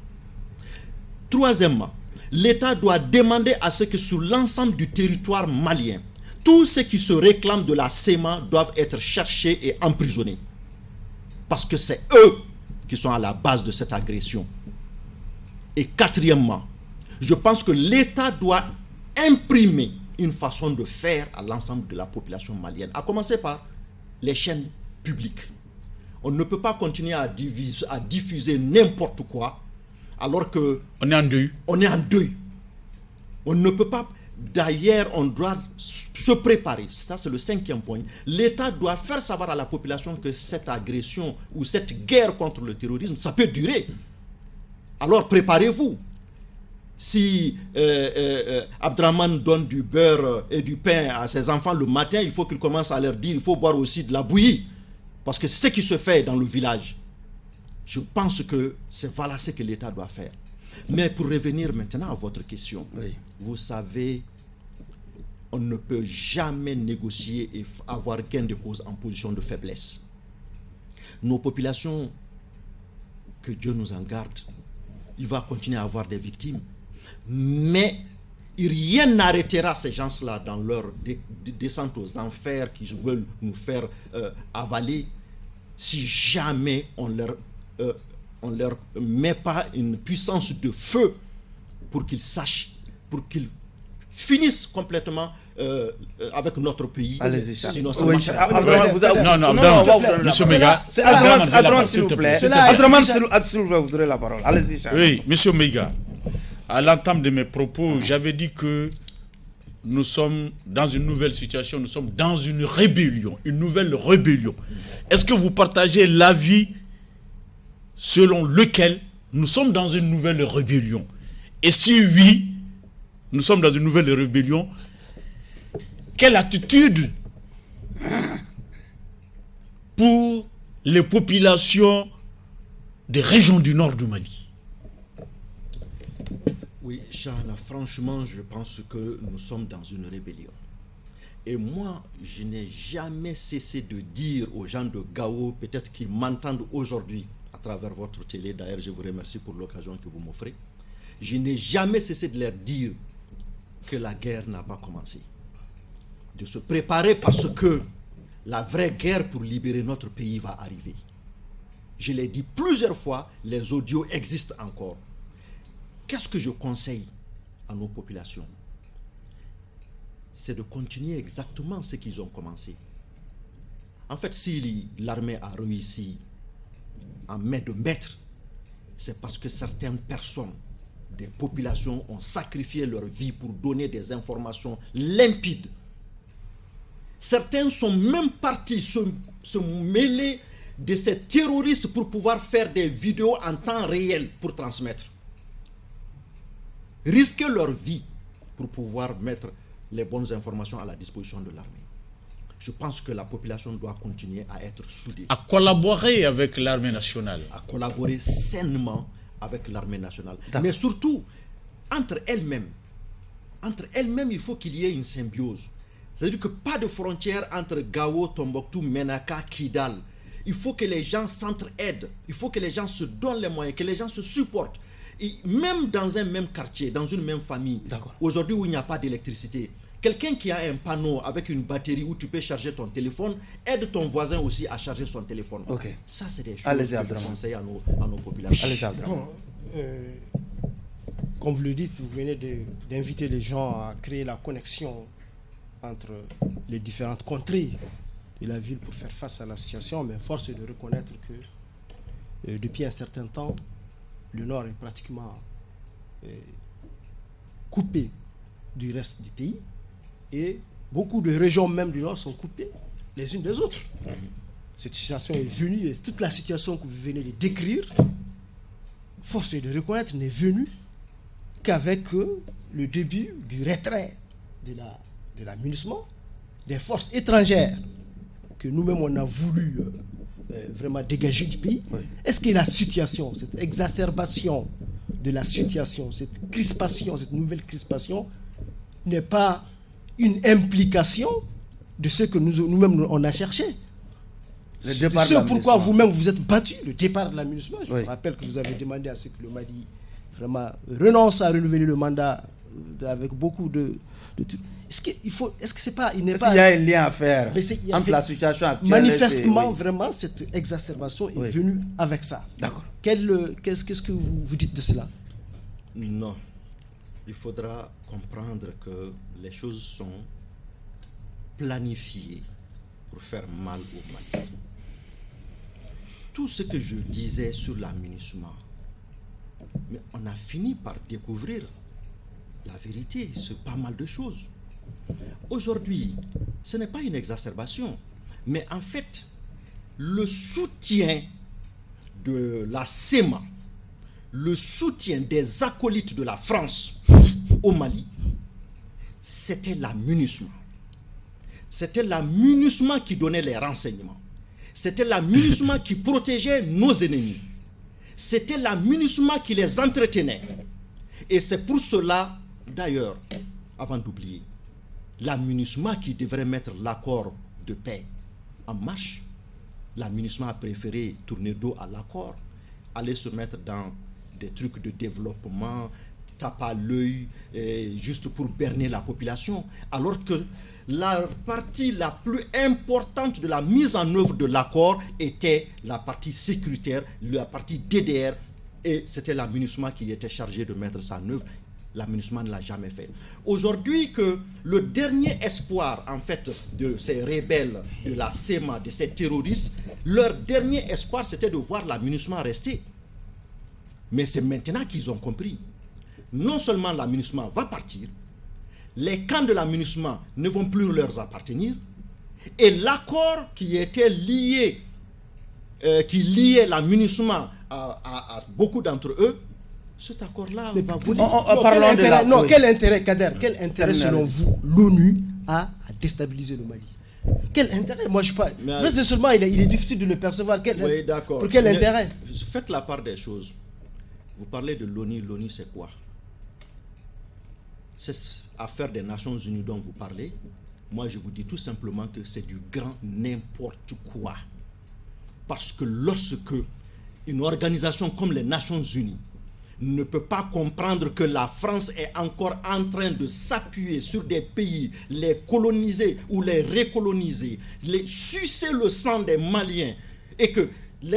Troisièmement, l'État doit demander à ce que sur l'ensemble du territoire malien, tous ceux qui se réclament de la CEMA doivent être cherchés et emprisonnés. Parce que c'est eux qui sont à la base de cette agression. Et quatrièmement, je pense que l'État doit imprimer une façon de faire à l'ensemble de la population malienne, à commencer par les chaînes publiques. On ne peut pas continuer à diffuser n'importe quoi alors que
on est en deuil.
On est en deuil. On ne peut pas. D'ailleurs, on doit se préparer. Ça, c'est le 5e point. L'État doit faire savoir à la population que cette agression ou cette guerre contre le terrorisme, ça peut durer. Alors, préparez-vous. Si Abdraman donne du beurre et du pain à ses enfants le matin, il faut qu'il commence à leur dire il faut boire aussi de la bouillie. Parce que c'est ce qui se fait dans le village. Je pense que c'est voilà ce que l'État doit faire. Mais pour revenir maintenant à votre question, oui. Vous savez, on ne peut jamais négocier et avoir gain de cause en position de faiblesse. Nos populations, que Dieu nous en garde, il va continuer à avoir des victimes. Mais rien n'arrêtera ces gens-là dans leur descente aux enfers qu'ils veulent nous faire avaler si jamais on leur met pas une puissance de feu pour qu'ils sachent, pour qu'ils finissent complètement avec notre pays.
Allez-y,
sinon ça
oui,
Monsieur Mega.
Abdraman, s'il vous plaît. Abdraman, s'il vous plaît, vous aurez la parole. Allez-y, Charles.
Oui, Monsieur Mega. À l'entame de mes propos, j'avais dit que nous sommes dans une nouvelle situation, nous sommes dans une rébellion, une nouvelle rébellion. Est-ce que vous partagez l'avis selon lequel nous sommes dans une nouvelle rébellion? Et si oui, nous sommes dans une nouvelle rébellion, quelle attitude pour les populations des régions du nord du Mali?
Oui, Charles, franchement, je pense que nous sommes dans une rébellion. Et moi, je n'ai jamais cessé de dire aux gens de Gao, peut-être qu'ils m'entendent aujourd'hui à travers votre télé, d'ailleurs je vous remercie pour l'occasion que vous m'offrez, je n'ai jamais cessé de leur dire que la guerre n'a pas commencé. De se préparer parce que la vraie guerre pour libérer notre pays va arriver. Je l'ai dit plusieurs fois, les audios existent encore. Qu'est-ce que je conseille à nos populations? C'est de continuer exactement ce qu'ils ont commencé. En fait, si l'armée a réussi en main de maître, c'est parce que certaines personnes, des populations, ont sacrifié leur vie pour donner des informations limpides. Certains sont même partis se mêler de ces terroristes pour pouvoir faire des vidéos en temps réel pour transmettre. Risquer leur vie pour pouvoir mettre les bonnes informations à la disposition de l'armée. Je pense que la population doit continuer à être soudée.
À collaborer avec l'armée nationale.
À collaborer sainement avec l'armée nationale. Mais surtout, entre elles-mêmes, il faut qu'il y ait une symbiose. C'est-à-dire que pas de frontière entre Gao, Tombouctou, Menaka, Kidal. Il faut que les gens s'entraident. Il faut que les gens se donnent les moyens, que les gens se supportent. Et même dans un même quartier, dans une même famille, aujourd'hui où il n'y a pas d'électricité, quelqu'un qui a un panneau avec une batterie où tu peux charger ton téléphone, aide ton voisin aussi à charger son téléphone. Ça, c'est des choses que je conseille à nos populations.
Bon, comme vous le dites, vous venez d'inviter les gens à créer la connexion entre les différentes contrées de la ville pour faire face à la situation, mais force est de reconnaître que depuis un certain temps, le nord est pratiquement coupé du reste du pays et beaucoup de régions même du nord sont coupées les unes des autres. Cette situation est venue et toute la situation que vous venez de décrire, force est de reconnaître, n'est venue qu'avec le début du retrait de l'amunissement des forces étrangères que nous-mêmes on a voulu vraiment dégager du pays. Est-ce que la situation, cette exacerbation de la situation, cette crispation, cette nouvelle crispation n'est pas une implication de ce que nous-mêmes on a cherché. Ce pourquoi vous-même vous êtes battu, le départ de la MINUSMA. Je vous rappelle que vous avez demandé à ce que le Mali vraiment renonce à renouveler le mandat avec beaucoup de est-ce que c'est pas il
y a un lien à faire entre la situation actuelle
manifestement vraiment cette exacerbation est venue avec ça.
D'accord.
Qu'est-ce que vous dites de cela?
Non. Il faudra comprendre que les choses sont planifiées pour faire mal au Mali. Tout ce que je disais sur la MINUSMA, mais on a fini par découvrir la vérité sur pas mal de choses. Aujourd'hui, ce n'est pas une exacerbation, mais en fait, le soutien de la SEMA, le soutien des acolytes de la France au Mali, c'était la MINUSMA. C'était la MINUSMA qui donnait les renseignements. C'était la MINUSMA qui protégeait nos ennemis. C'était la MINUSMA qui les entretenait. Et c'est pour cela, d'ailleurs, avant d'oublier, la MINUSMA qui devrait mettre l'accord de paix en marche. La MINUSMA a préféré tourner dos à l'accord, aller se mettre dans des trucs de développement, tape à l'œil, juste pour berner la population, alors que la partie la plus importante de la mise en œuvre de l'accord était la partie sécuritaire, la partie DDR, et c'était la MINUSMA qui était chargée de mettre ça en œuvre. La MINUSMA ne l'a jamais fait. Aujourd'hui, que le dernier espoir, en fait, de ces rebelles, de la SEMA, de ces terroristes, leur dernier espoir, c'était de voir la MINUSMA rester. Mais c'est maintenant qu'ils ont compris. Non seulement la MINUSMA va partir, les camps de la MINUSMA ne vont plus leur appartenir, et l'accord qui était lié, qui liait la MINUSMA à beaucoup d'entre eux, cet accord-là va voler.
Quel intérêt, Kader, quel intérêt selon vous l'ONU a à déstabiliser le Mali? Quel intérêt? Moi je sais pas. Seulement il est difficile de le percevoir.
Oui, d'accord.
Pour quel intérêt?
Faites la part des choses. Vous parlez de l'ONU. L'ONU c'est quoi? Cette affaire des Nations Unies dont vous parlez, moi je vous dis tout simplement que c'est du grand n'importe quoi. Parce que lorsque une organisation comme les Nations Unies ne peut pas comprendre que la France est encore en train de s'appuyer sur des pays, les coloniser ou les recoloniser, les sucer le sang des Maliens, et que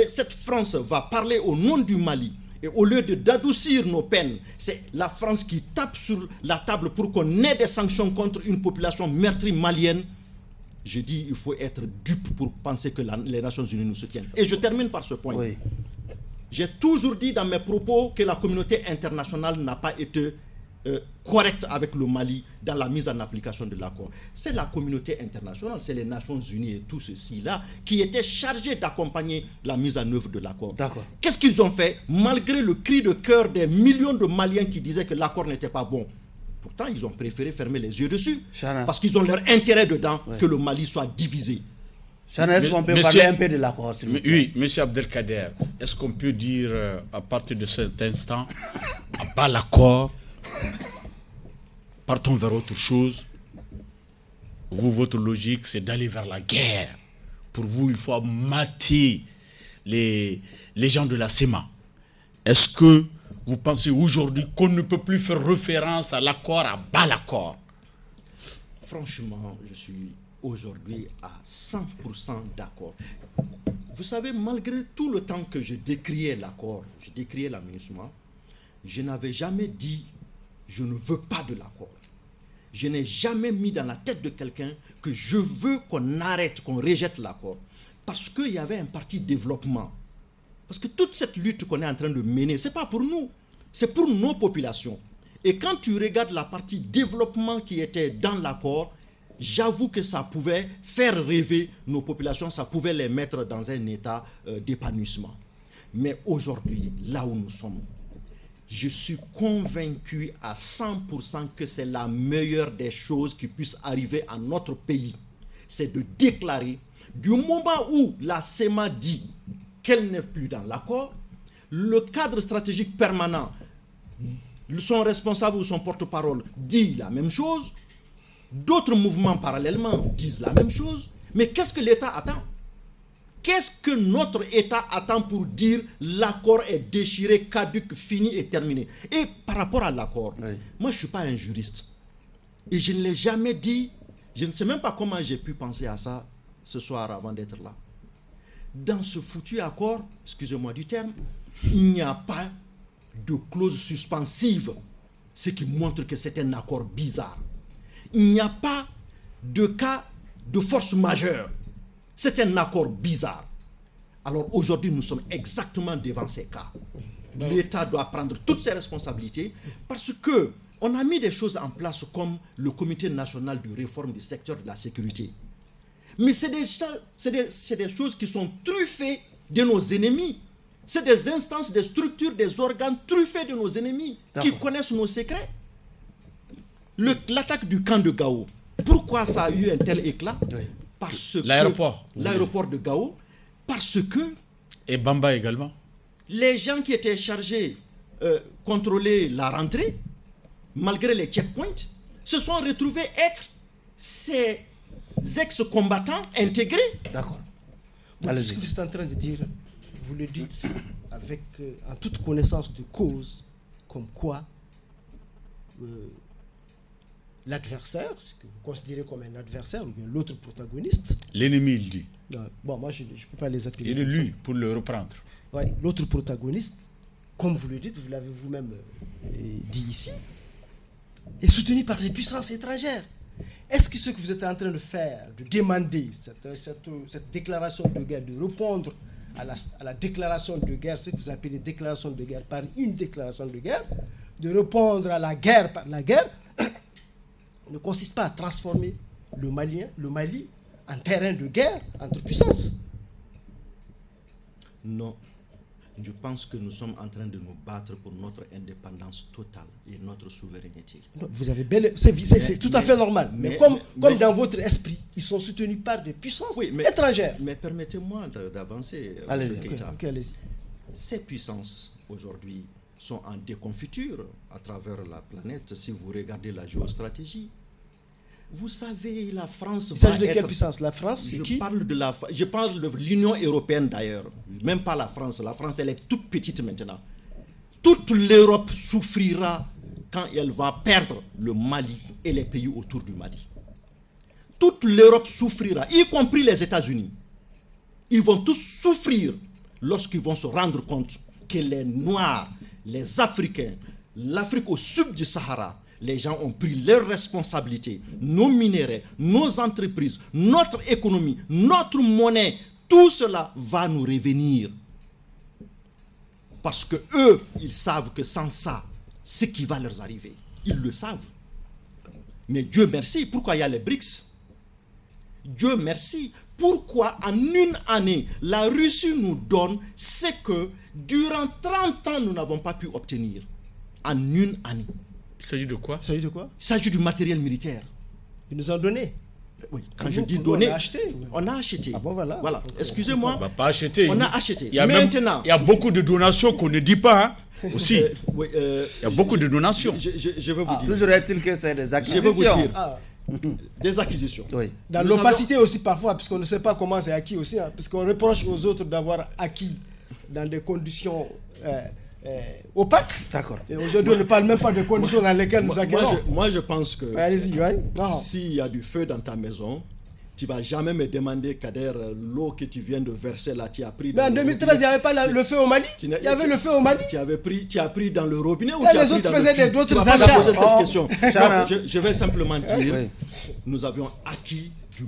cette France va parler au nom du Mali, et au lieu d'adoucir nos peines, c'est la France qui tape sur la table pour qu'on ait des sanctions contre une population meurtrie malienne. Je dis, il faut être dupe pour penser que les Nations Unies nous soutiennent. Et je termine par ce point.
Oui.
J'ai toujours dit dans mes propos que la communauté internationale n'a pas été correcte avec le Mali dans la mise en application de l'accord. C'est la communauté internationale, c'est les Nations Unies et tout ceci-là qui étaient chargés d'accompagner la mise en œuvre de l'accord.
D'accord.
Qu'est-ce qu'ils ont fait? Malgré le cri de cœur des millions de Maliens qui disaient que l'accord n'était pas bon, pourtant ils ont préféré fermer les yeux dessus.
Chana.
Parce qu'ils ont leur intérêt dedans, que le Mali soit divisé.
Est-ce qu'on peut parler un peu de l'accord?
Oui, M. Abdelkader, est-ce qu'on peut dire à partir de cet instant, à bas l'accord, partons vers autre chose? Vous, votre logique, c'est d'aller vers la guerre. Pour vous, il faut mater les gens de la SEMA. Est-ce que vous pensez aujourd'hui qu'on ne peut plus faire référence à l'accord, à bas l'accord?
Franchement, je suis aujourd'hui à 100% d'accord. Vous savez, malgré tout le temps que je décriais l'accord, je décriais la MINUSMA, je n'avais jamais dit je ne veux pas de l'accord. Je n'ai jamais mis dans la tête de quelqu'un que je veux qu'on arrête, qu'on rejette l'accord. Parce qu'il y avait un parti développement. Parce que toute cette lutte qu'on est en train de mener, ce n'est pas pour nous, c'est pour nos populations. Et quand tu regardes la partie développement qui était dans l'accord, j'avoue que ça pouvait faire rêver nos populations, ça pouvait les mettre dans un état d'épanouissement. Mais aujourd'hui, là où nous sommes, je suis convaincu à 100% que c'est la meilleure des choses qui puisse arriver à notre pays. C'est de déclarer, du moment où la SEMA dit qu'elle n'est plus dans l'accord, le cadre stratégique permanent son responsable ou son porte-parole dit la même chose. D'autres mouvements parallèlement disent la même chose. Mais qu'est-ce que l'État attend? Qu'est-ce que notre État attend pour dire l'accord est déchiré, caduc, fini et terminé? Et par rapport à l'accord, moi je ne suis pas un juriste. Et je ne l'ai jamais dit. Je ne sais même pas comment j'ai pu penser à ça ce soir avant d'être là. Dans ce foutu accord, excusez-moi du terme, il n'y a pas de clause suspensive, ce qui montre que c'est un accord bizarre. Il n'y a pas de cas de force majeure. C'est un accord bizarre. Alors aujourd'hui, nous sommes exactement devant ces cas. L'État doit prendre toutes ses responsabilités parce que on a mis des choses en place comme le Comité national de réforme du secteur de la sécurité. Mais c'est des choses qui sont truffées de nos ennemis. C'est des instances, des structures, des organes truffés de nos ennemis qui connaissent nos secrets. L'attaque du camp de Gao, pourquoi ça a eu un tel éclat? Parce que l'aéroport de Gao, parce que...
Et Bamba également.
Les gens qui étaient chargés de contrôler la rentrée, malgré les checkpoints, se sont retrouvés être ces ex-combattants intégrés.
D'accord. Ce que vous êtes en train de dire, vous le dites avec, en toute connaissance de cause, comme quoi l'adversaire, ce que vous considérez comme un adversaire, ou bien l'autre protagoniste.
L'ennemi, il dit.
Bon, moi, je ne peux pas les appeler.
Il est lui, pour le reprendre.
Ouais, l'autre protagoniste, comme vous le dites, vous l'avez vous-même dit ici, est soutenu par les puissances étrangères. Est-ce que ce que vous êtes en train de faire, de demander cette déclaration de guerre, de répondre à la déclaration de guerre, ce que vous appelez déclaration de guerre par une déclaration de guerre, de répondre à la guerre par la guerre, ne consiste pas à transformer le Mali en terrain de guerre entre puissances? Non.
Je pense que nous sommes en train de nous battre pour notre indépendance totale et notre souveraineté.
Non, vous avez c'est tout à fait normal. Mais comme dans votre esprit, ils sont soutenus par des puissances étrangères.
Mais permettez-moi d'avancer.
Allez-y.
Ces puissances, aujourd'hui, sont en déconfiture à travers la planète si vous regardez la géostratégie. Vous savez, la France...
Il s'agit de quelle puissance? La France, c'est qui?
Je parle de l'Union européenne d'ailleurs. Même pas la France. La France, elle est toute petite maintenant. Toute l'Europe souffrira quand elle va perdre le Mali et les pays autour du Mali. Toute l'Europe souffrira, y compris les États-Unis. Ils vont tous souffrir lorsqu'ils vont se rendre compte que les Noirs, les Africains, l'Afrique au sud du Sahara, les gens ont pris leurs responsabilités, nos minéraux, nos entreprises, notre économie, notre monnaie, tout cela va nous revenir. Parce que eux, ils savent que sans ça, ce qui va leur arriver, ils le savent. Mais Dieu merci, pourquoi il y a les BRICS? Dieu merci, pourquoi en une année, la Russie nous donne ce que durant 30 ans, nous n'avons pas pu obtenir. En une année.
Il s'agit de quoi?
Il s'agit du matériel militaire.
Ils nous ont donné.
Oui, quand je dis donner,
on a acheté.
Ah bon, voilà.
Okay.
Excusez-moi.
On va pas acheter.
On a acheté.
Il y a beaucoup de donations qu'on ne dit pas aussi. Il y a beaucoup de donations.
Je veux vous dire.
Toujours est-il que c'est des acquisitions.
Je veux vous dire. Des acquisitions.
Oui.
Dans l'opacité aussi parfois, puisqu'on ne sait pas comment c'est acquis aussi, puisqu'on reproche aux autres d'avoir acquis dans des conditions opaques.
D'accord.
Et aujourd'hui, on ne parle même pas de conditions dans lesquelles nous acquérons.
Moi, je pense que
allez-y,
s'il y a du feu dans ta maison, tu ne vas jamais me demander, Kader, l'eau que tu viens de verser là, tu as pris.
Mais en 2013, il n'y avait pas le feu au Mali. Il y avait le feu au Mali.
Tu as pris dans le robinet ou
tu as pris dans le puits?
D'autres achats. Poser cette question. Je vais simplement dire, nous avions acquis du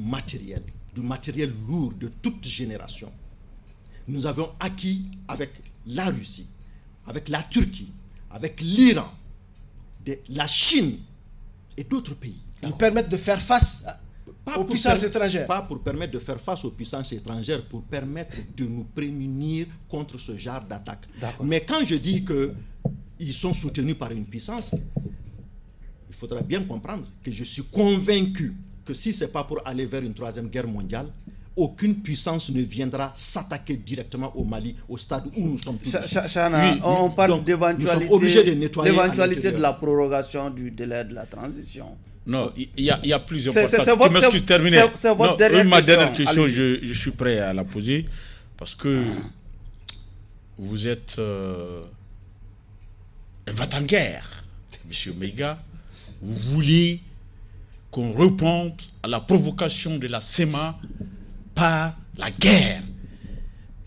matériel lourd de toute génération. Nous avons acquis avec la Russie, avec la Turquie, avec l'Iran, la Chine et d'autres pays.
Ils permettent de faire face aux puissances étrangères.
Pas pour permettre de faire face aux puissances étrangères, pour permettre de nous prémunir contre ce genre d'attaque. Mais quand je dis qu'ils sont soutenus par une puissance, il faudra bien comprendre que je suis convaincu que si ce n'est pas pour aller vers une troisième guerre mondiale, aucune puissance ne viendra s'attaquer directement au Mali, au stade où nous sommes tous.
Chana, on parle d'éventualité de la prorogation du délai de la transition.
Non, il y a plusieurs
C'est votre
dernière question, je suis prêt à la poser, parce que vous êtes un va-t-en-guerre, M. Maïga. Vous voulez qu'on réponde à la provocation de la SEMA par la guerre.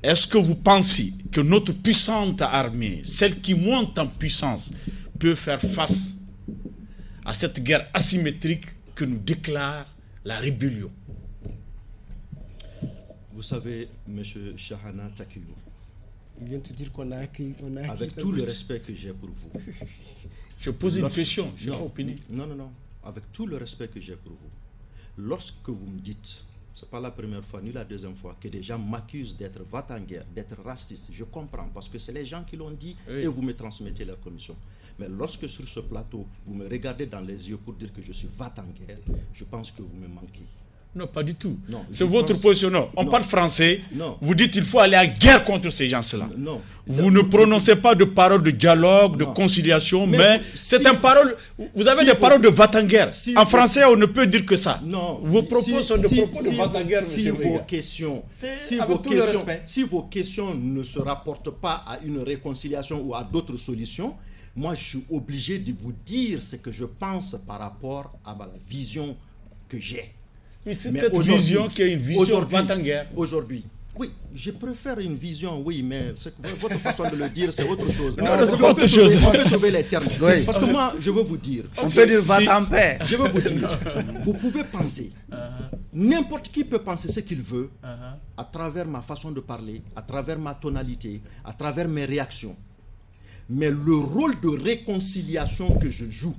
Est-ce que vous pensez que notre puissante armée, celle qui monte en puissance, peut faire face à cette guerre asymétrique que nous déclare la rébellion?
Vous savez, M. Chahana Takiou,
il vient de dire qu'on a acquis.
Avec tout le respect que j'ai pour vous.
Je pose une question, je n'ai pas opinion.
Non. Avec tout le respect que j'ai pour vous. Lorsque vous me dites, ce n'est pas la première fois ni la deuxième fois, que des gens m'accusent d'être va-t-en-guerre, d'être raciste, je comprends, parce que c'est les gens qui l'ont dit et vous me transmettez leur commission. Mais lorsque sur ce plateau, vous me regardez dans les yeux pour dire que je suis va-t-en-guerre, je pense que vous me manquez.
Non, pas du tout.
Non,
c'est votre position. Non. On parle français.
Non.
Vous dites qu'il faut aller en guerre contre ces gens-là.
Non.
Vous ne prononcez pas de paroles de dialogue, de conciliation, mais c'est une parole. Vous avez des paroles de va-t-en-guerre. En français, on ne peut dire que ça.
Non.
Vos propos sont des propos de va-t-en-guerre,
si vos questions ne se rapportent pas à une réconciliation ou à d'autres solutions, moi, je suis obligé de vous dire ce que je pense par rapport à la vision que j'ai.
Mais c'est cette vision qui est une vision va-t-en-guerre.
Aujourd'hui, oui, je préfère une vision, oui, mais votre façon de le dire, c'est autre chose.
Non, c'est pas autre chose.
On peut trouver les termes. Oui. Parce que moi, je veux vous dire.
On peut dire va-t-en-paix.
Je veux vous dire, vous pouvez penser. N'importe qui peut penser ce qu'il veut à travers ma façon de parler, à travers ma tonalité, à travers mes réactions. Mais le rôle de réconciliation que je joue,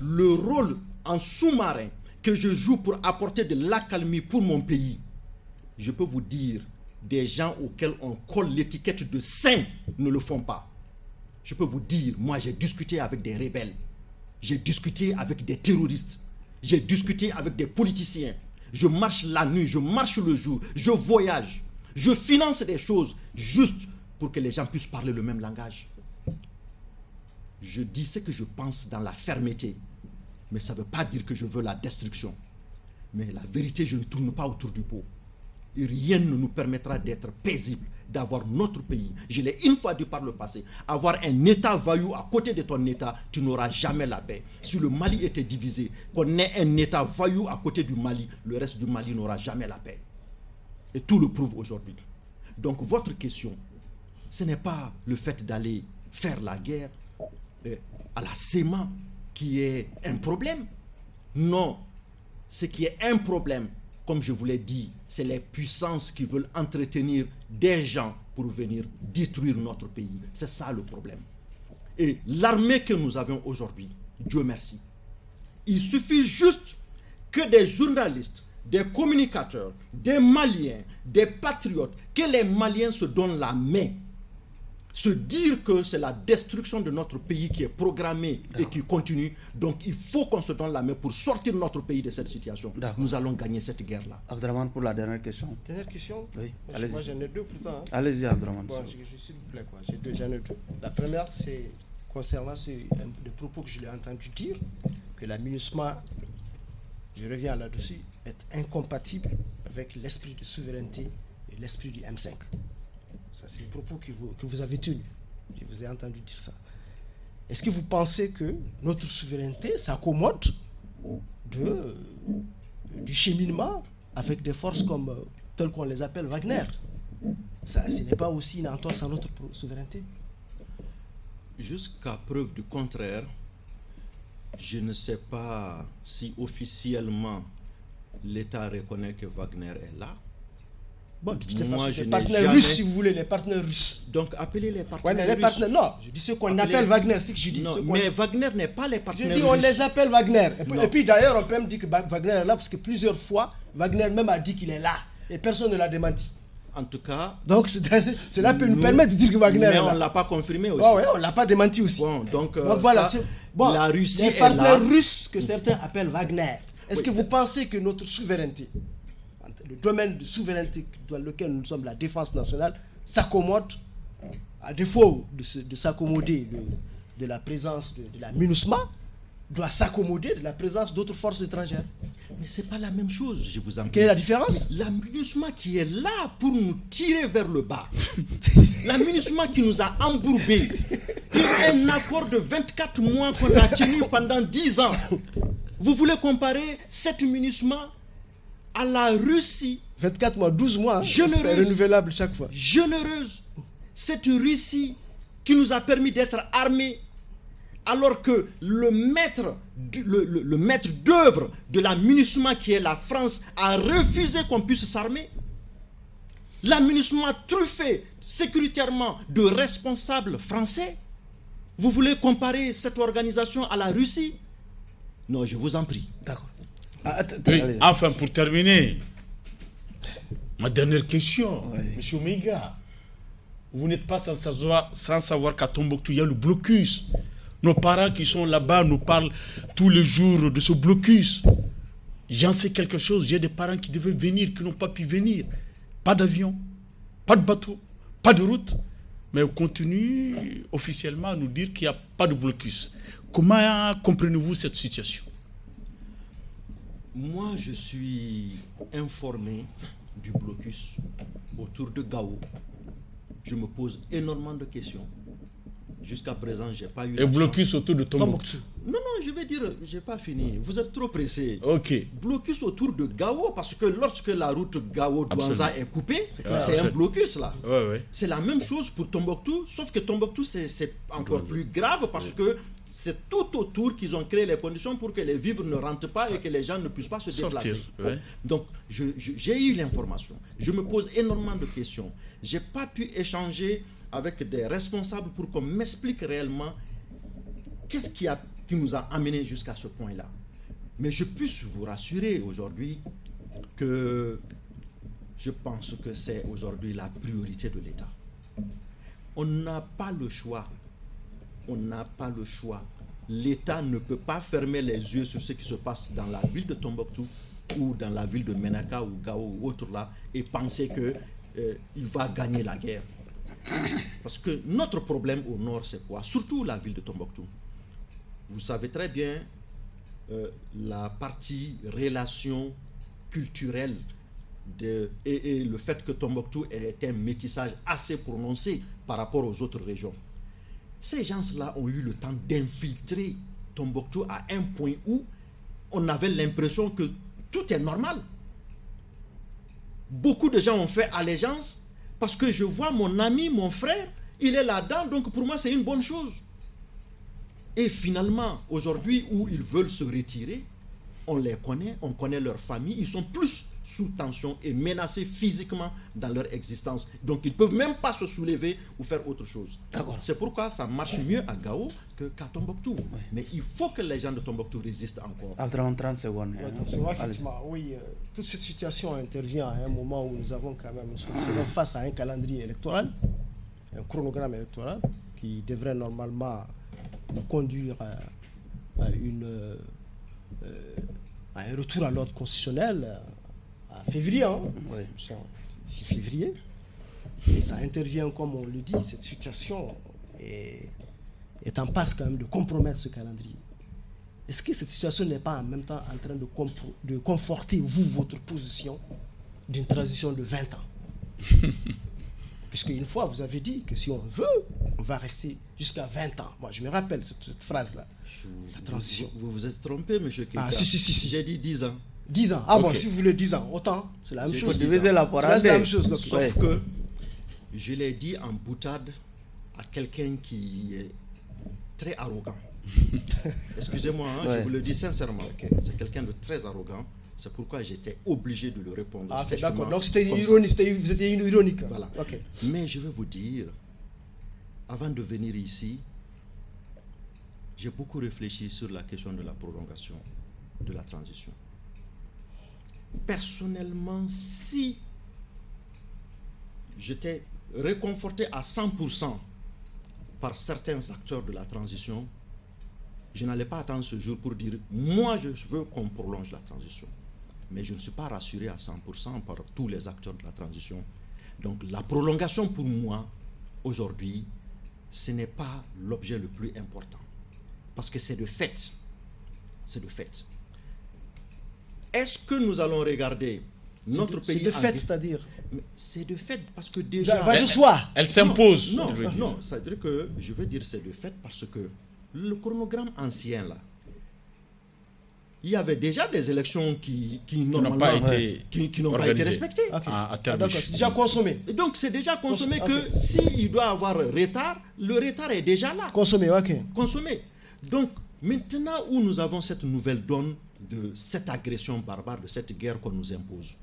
le rôle en sous-marin que je joue pour apporter de l'accalmie pour mon pays, je peux vous dire, des gens auxquels on colle l'étiquette de saints ne le font pas. Je peux vous dire, moi j'ai discuté avec des rebelles, j'ai discuté avec des terroristes, j'ai discuté avec des politiciens, je marche la nuit, je marche le jour, je voyage, je finance des choses juste pour que les gens puissent parler le même langage. Je dis ce que je pense dans la fermeté. Mais ça ne veut pas dire que je veux la destruction. Mais la vérité, je ne tourne pas autour du pot. Et rien ne nous permettra d'être paisibles, d'avoir notre pays. Je l'ai une fois dit par le passé. Avoir un État voyou à côté de ton État, tu n'auras jamais la paix. Si le Mali était divisé, qu'on ait un État voyou à côté du Mali, le reste du Mali n'aura jamais la paix. Et tout le prouve aujourd'hui. Donc votre question, ce n'est pas le fait d'aller faire la guerre à la SEMA qui est un problème. Non, ce qui est un problème, comme je vous l'ai dit, c'est les puissances qui veulent entretenir des gens pour venir détruire notre pays. C'est ça le problème. Et l'armée que nous avons aujourd'hui, Dieu merci, il suffit juste que des journalistes, des communicateurs, des Maliens, des patriotes, que les Maliens se donnent la main. Se dire que c'est la destruction de notre pays qui est programmée et qui continue. Donc il faut qu'on se donne la main pour sortir notre pays de cette situation. Nous allons gagner cette guerre-là.
Abdraman, pour la dernière question.
Dernière question.
Oui,
allez-y. Moi j'en ai deux pourtant.
Allez-y Abdraman.
Bon, s'il vous plaît, quoi. J'en ai deux. La première, c'est concernant des propos que je l'ai entendu dire, que la MINUSMA, je reviens là-dessus, est incompatible avec l'esprit de souveraineté et l'esprit du M5. Ça, c'est le propos que vous avez tenu. Je vous ai entendu dire ça. Est-ce que vous pensez que notre souveraineté s'accommode du cheminement avec des forces comme telles qu'on les appelle Wagner? Ça, ce n'est pas aussi une entorse à notre souveraineté?
Jusqu'à preuve du contraire, je ne sais pas si officiellement l'État reconnaît que Wagner est là.
Bon, de toute façon, les partenaires russes, si vous voulez, les partenaires russes.
Donc, appelez les partenaires russes.
Non, je dis ce qu'on appelle Wagner, c'est que je dis.
Non, mais Wagner n'est pas les partenaires russes.
Je dis, on les appelle Wagner. Et puis d'ailleurs, on peut me dire que Wagner est là, parce que plusieurs fois, Wagner même a dit qu'il est là. Et personne ne l'a démenti.
En tout cas...
Donc, cela peut nous permettre de dire que Wagner est là.
Mais on ne l'a pas confirmé aussi.
Oui, on ne l'a pas démenti aussi.
Bon, donc
voilà,
ça,
la Russie les partenaires russes que certains appellent Wagner. Est-ce que vous pensez que notre souveraineté, le domaine de souveraineté dans lequel nous sommes, la défense nationale, s'accommode, à défaut de s'accommoder de la présence de la MINUSMA, doit s'accommoder de la présence d'autres forces étrangères.
Mais ce n'est pas la même chose, je vous en prie.
Quelle est la différence?
La MINUSMA qui est là pour nous tirer vers le bas. La MINUSMA qui nous a embourbés. Un accord de 24 mois qu'on a tenu pendant 10 ans. Vous voulez comparer cette MINUSMA à la Russie?
24 mois, 12 mois, c'est renouvelable chaque fois.
Généreuse. Cette Russie qui nous a permis d'être armés, alors que le maître d'œuvre de la MINUSMA, qui est la France, a refusé qu'on puisse s'armer. La MINUSMA truffée sécuritairement de responsables français. Vous voulez comparer cette organisation à la Russie? Non, je vous en prie.
D'accord.
Oui, enfin, pour terminer, ma dernière question, Monsieur Omega. Vous n'êtes pas sans savoir qu'à Tombouctou, il y a le blocus. Nos parents qui sont là-bas nous parlent tous les jours de ce blocus. J'en sais quelque chose. J'ai des parents qui devaient venir, qui n'ont pas pu venir. Pas d'avion, pas de bateau, pas de route. Mais on continue officiellement à nous dire qu'il n'y a pas de blocus. Comment comprenez-vous cette situation?
Moi, je suis informé du blocus autour de Gao. Je me pose énormément de questions. Jusqu'à présent, je n'ai pas eu
la blocus autour de Tombouctou.
Non, je vais dire, je n'ai pas fini. Vous êtes trop pressé.
Ok.
Blocus autour de Gao, parce que lorsque la route Gao-Douanza est coupée, c'est un blocus là.
Ouais.
C'est la même chose pour Tombouctou, sauf que Tombouctou, c'est encore plus grave parce que c'est tout autour qu'ils ont créé les conditions pour que les vivres ne rentrent pas et que les gens ne puissent pas se déplacer. Donc, j'ai eu l'information. Je me pose énormément de questions. Je n'ai pas pu échanger avec des responsables pour qu'on m'explique réellement qu'est-ce qui nous a amenés jusqu'à ce point-là. Mais je puisse vous rassurer aujourd'hui que je pense que c'est aujourd'hui la priorité de l'État. On n'a pas le choix. On n'a pas le choix. L'État ne peut pas fermer les yeux sur ce qui se passe dans la ville de Tombouctou ou dans la ville de Menaka ou Gao ou autre là et penser qu'il va gagner la guerre. Parce que notre problème au nord, c'est quoi? Surtout la ville de Tombouctou. Vous savez très bien la partie relation culturelle et le fait que Tombouctou ait un métissage assez prononcé par rapport aux autres régions. Ces gens-là ont eu le temps d'infiltrer Tombouctou à un point où on avait l'impression que tout est normal. Beaucoup de gens ont fait allégeance parce que je vois mon ami, mon frère, il est là-dedans, donc pour moi c'est une bonne chose. Et finalement, aujourd'hui où ils veulent se retirer, on les connaît, on connaît leur famille, ils sont plus sous tension et menacés physiquement dans leur existence. Donc ils ne peuvent même pas se soulever ou faire autre chose. C'est pourquoi ça marche mieux à Gao qu'à Tombouctou. Oui. Mais il faut que les gens de Tombouctou résistent encore.
Après 30 secondes.
Effectivement, oui, toute cette situation intervient à un moment où nous avons quand même, nous faisons face à un calendrier électoral, un chronogramme électoral qui devrait normalement nous conduire à un retour à l'ordre constitutionnel à février,
oui.
6 février. Et ça intervient, comme on le dit, cette situation est en passe quand même de compromettre ce calendrier. Est-ce que cette situation n'est pas en même temps en train de conforter, votre position d'une transition de 20 ans? Puisque une fois, vous avez dit que si on veut, on va rester jusqu'à 20 ans. Moi, je me rappelle cette phrase-là. La transition.
Vous vous êtes trompé, M. Keita.
Ah, si.
J'ai dit 10 ans.
10 ans. Ah okay. Bon, si vous voulez 10 ans, autant. C'est la même chose.
C'est la
même chose. Donc,
sauf que je l'ai dit en boutade à quelqu'un qui est très arrogant. Excusez-moi, je vous le dis sincèrement. Okay. C'est quelqu'un de très arrogant. C'est pourquoi j'étais obligé de le répondre.
Ah, d'accord. Donc c'était une ironie, vous étiez ironique.
Voilà. Okay. Mais je vais vous dire, avant de venir ici, j'ai beaucoup réfléchi sur la question de la prolongation de la transition. Personnellement, si j'étais réconforté à 100% par certains acteurs de la transition, je n'allais pas attendre ce jour pour dire « moi, je veux qu'on prolonge la transition ». mais je ne suis pas rassuré à 100% par tous les acteurs de la transition. Donc la prolongation pour moi, aujourd'hui, ce n'est pas l'objet le plus important. Parce que c'est de fait. C'est de fait. Est-ce que nous allons regarder notre pays...
C'est de fait, c'est-à-dire...
C'est de fait parce que déjà...
Va de soi.
Elle s'impose.
Non, c'est-à-dire que je veux dire c'est de fait parce que le chronogramme ancien, là, il y avait déjà des élections qui n'ont pas été respectées.
Okay.
D'accord,
c'est déjà consommé.
Et donc c'est déjà consommé que s'il doit avoir retard, le retard est déjà là.
Consommé, ok.
Consommé. Donc maintenant où nous avons cette nouvelle donne de cette agression barbare, de cette guerre qu'on nous impose,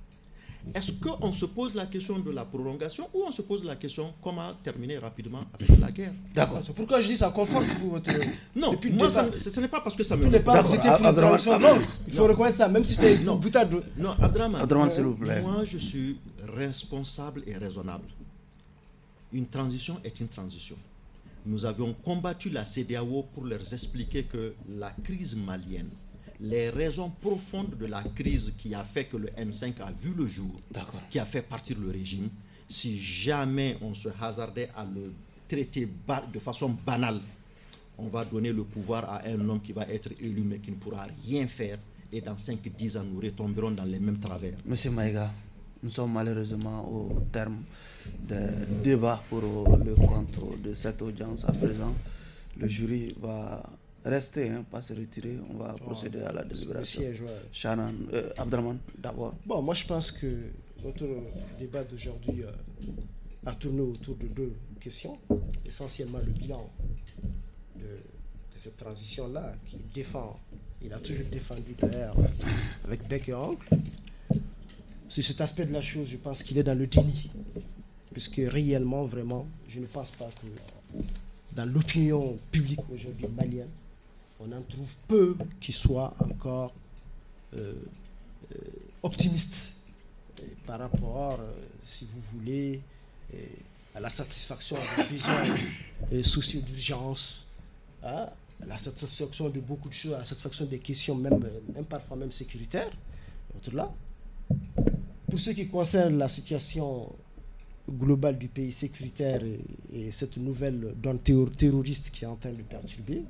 est-ce qu'on se pose la question de la prolongation ou on se pose la question comment terminer rapidement avec la guerre?
D'accord. C'est pourquoi je dis ça conforte votre...
Non, moi, ce n'est pas parce que ça me...
Tous les pas, vous étiez pour une transition longue. Il faut reconnaître ça, même si c'était une boutade.
Non, Abdraman,
s'il vous plaît.
Moi, je suis responsable et raisonnable. Une transition est une transition. Nous avions combattu la CEDEAO pour leur expliquer que la crise malienne, les raisons profondes de la crise qui a fait que le M5 a vu le jour, qui a fait partir le régime, si jamais on se hasardait à le traiter de façon banale, on va donner le pouvoir à un homme qui va être élu mais qui ne pourra rien faire et dans 5-10 ans nous retomberons dans les mêmes travers.
Monsieur Maïga, nous sommes malheureusement au terme des débats pour le compte de cette audience à présent. Le jury va rester, pas se retirer. On va procéder à la délibération. Shanan, Abdraman, d'abord.
Bon, moi je pense que notre débat d'aujourd'hui a tourné autour de deux questions. Essentiellement le bilan de cette transition-là qu'il défend. Il a toujours défendu d'ailleurs avec bec et ongle. Sur cet aspect de la chose, je pense qu'il est dans le déni. Puisque réellement, vraiment, je ne pense pas que dans l'opinion publique aujourd'hui malienne, on en trouve peu qui soient encore optimistes par rapport, si vous voulez, à la satisfaction des besoins sociaux d'urgence, à la satisfaction de beaucoup de choses, à la satisfaction des questions, même parfois même sécuritaires. Là. Pour ce qui concerne la situation globale du pays sécuritaire et cette nouvelle donne terroriste qui est en train de perturber,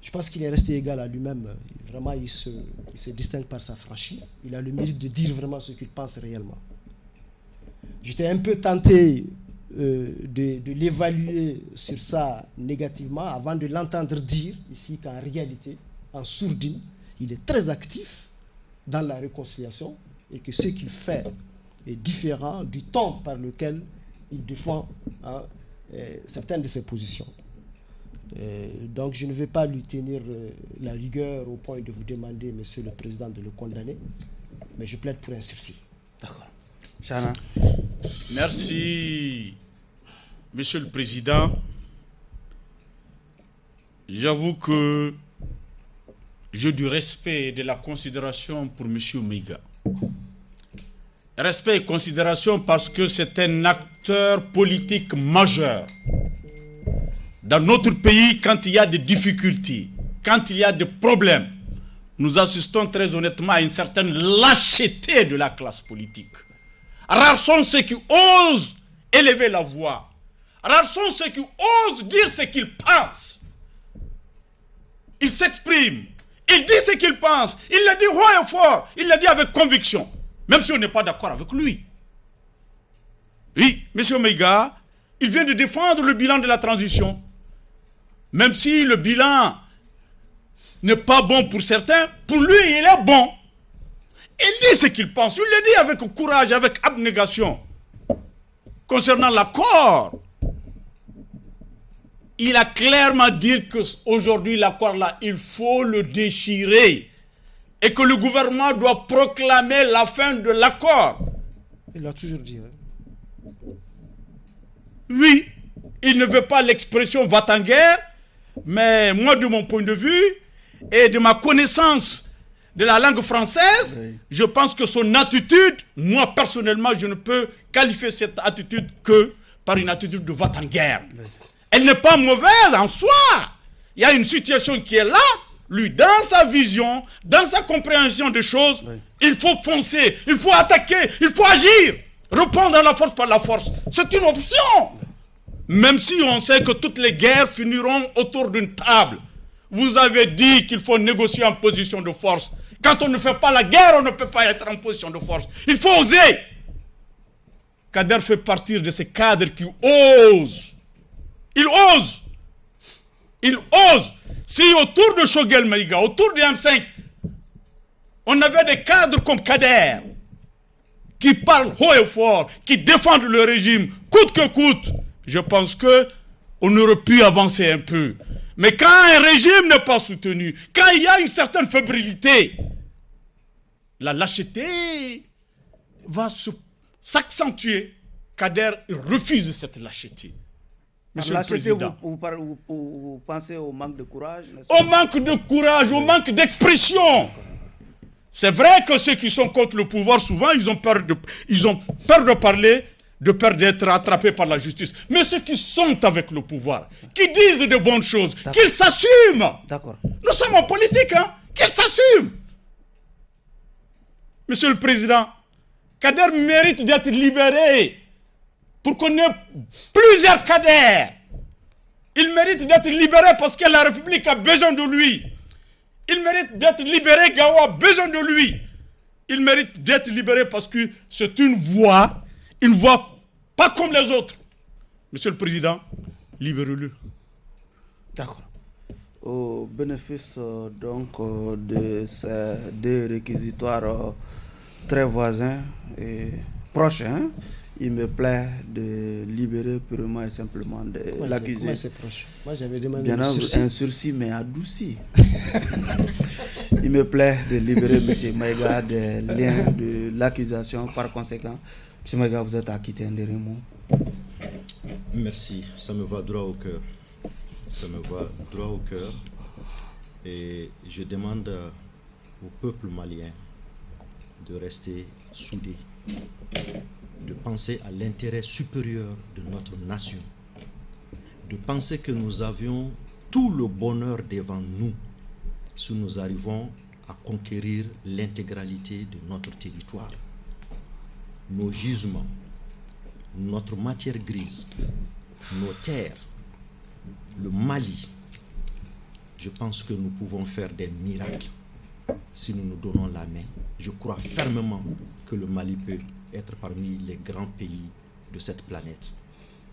je pense qu'il est resté égal à lui-même. Vraiment, il se distingue par sa franchise. Il a le mérite de dire vraiment ce qu'il pense réellement. J'étais un peu tenté de l'évaluer sur ça négativement avant de l'entendre dire ici qu'en réalité, en sourdine, il est très actif dans la réconciliation et que ce qu'il fait est différent du ton par lequel il défend certaines de ses positions. Donc je ne vais pas lui tenir la rigueur au point de vous demander, Monsieur le Président, de le condamner, mais je plaide pour un sursis.
D'accord. Chana.
Merci, Monsieur le Président. J'avoue que j'ai du respect et de la considération pour Monsieur Maïga. Respect et considération parce que c'est un acteur politique majeur. Dans notre pays, quand il y a des difficultés, quand il y a des problèmes, nous assistons très honnêtement à une certaine lâcheté de la classe politique. Rares sont ceux qui osent élever la voix. Rares sont ceux qui osent dire ce qu'ils pensent. Il s'exprime. Il dit ce qu'il pense. Il le dit haut et fort. Il le dit avec conviction. Même si on n'est pas d'accord avec lui. Oui, M. Maïga, il vient de défendre le bilan de la transition. Même si le bilan n'est pas bon pour certains, pour lui, il est bon. Il dit ce qu'il pense. Il le dit avec courage, avec abnégation. Concernant l'accord, il a clairement dit qu'aujourd'hui, l'accord là, il faut le déchirer. Et que le gouvernement doit proclamer la fin de l'accord.
Il l'a toujours dit. Hein.
Oui, il ne veut pas l'expression va-t-en-guerre, mais moi, de mon point de vue et de ma connaissance de la langue française, oui, je pense que son attitude, moi personnellement, je ne peux qualifier cette attitude que par une attitude de va-t-en-guerre. Oui. Elle n'est pas mauvaise en soi. Il y a une situation qui est là, lui, dans sa vision, dans sa compréhension des choses, il faut foncer, il faut attaquer, il faut agir. Répondre à la force par la force. C'est une option. Même si on sait que toutes les guerres finiront autour d'une table. Vous avez dit qu'il faut négocier en position de force. Quand on ne fait pas la guerre, on ne peut pas être en position de force. Il faut oser. Kader fait partie de ces cadres qui osent. Il ose. Il ose. Si autour de Choguel Maïga, autour de M5, on avait des cadres comme Kader, qui parlent haut et fort, qui défendent le régime, coûte que coûte, je pense qu'on aurait pu avancer un peu. Mais quand un régime n'est pas soutenu, quand il y a une certaine fébrilité, la lâcheté va s'accentuer. Kader refuse cette lâcheté.
Monsieur le Président. Vous pensez au manque de courage?
Au manque de courage, au manque d'expression. C'est vrai que ceux qui sont contre le pouvoir, souvent, ils ont peur de parler, de peur d'être attrapés par la justice. Mais ceux qui sont avec le pouvoir, qui disent de bonnes choses, qu'ils s'assument.
D'accord.
Nous sommes en politique, hein? Qu'ils s'assument. Monsieur le Président, Kader mérite d'être libéré pour qu'on ait plusieurs Kader. Il mérite d'être libéré parce que la République a besoin de lui. Il mérite d'être libéré, Gao a besoin de lui. Il mérite d'être libéré parce que c'est une voix pas comme les autres. Monsieur le Président, libérez-le.
D'accord. Au bénéfice de ces deux réquisitoires très voisins et proches, il me plaît de libérer purement et simplement l'accusé.
Comment c'est proche? Moi j'avais demandé
bien un sursis mais adouci. Il me plaît de libérer M. Maïga des liens de l'accusation. Par conséquent, M. Maïga, vous êtes acquitté derrière moi.
Merci, ça me va droit au cœur. Et je demande au peuple malien de rester soudé, de penser à l'intérêt supérieur de notre nation, de penser que nous avions tout le bonheur devant nous si nous arrivons à conquérir l'intégralité de notre territoire. Nos gisements, notre matière grise, nos terres, le Mali, je pense que nous pouvons faire des miracles si nous nous donnons la main. Je crois fermement que le Mali peut être parmi les grands pays de cette planète.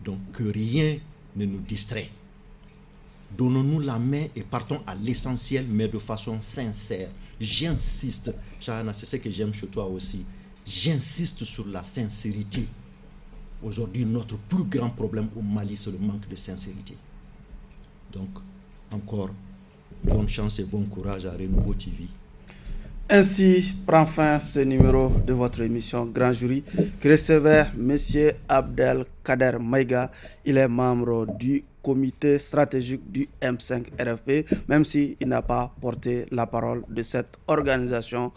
Donc que rien ne nous distrait. Donnons-nous la main et partons à l'essentiel, mais de façon sincère. J'insiste, Chahana, c'est ce que j'aime chez toi aussi. J'insiste sur la sincérité. Aujourd'hui, notre plus grand problème au Mali, c'est le manque de sincérité. Donc, encore, bonne chance et bon courage à Renouveau TV.
Ainsi prend fin ce numéro de votre émission Grand Jury qui recevait M. Abdelkader Maïga. Il est membre du comité stratégique du M5 RFP, même s'il n'a pas porté la parole de cette organisation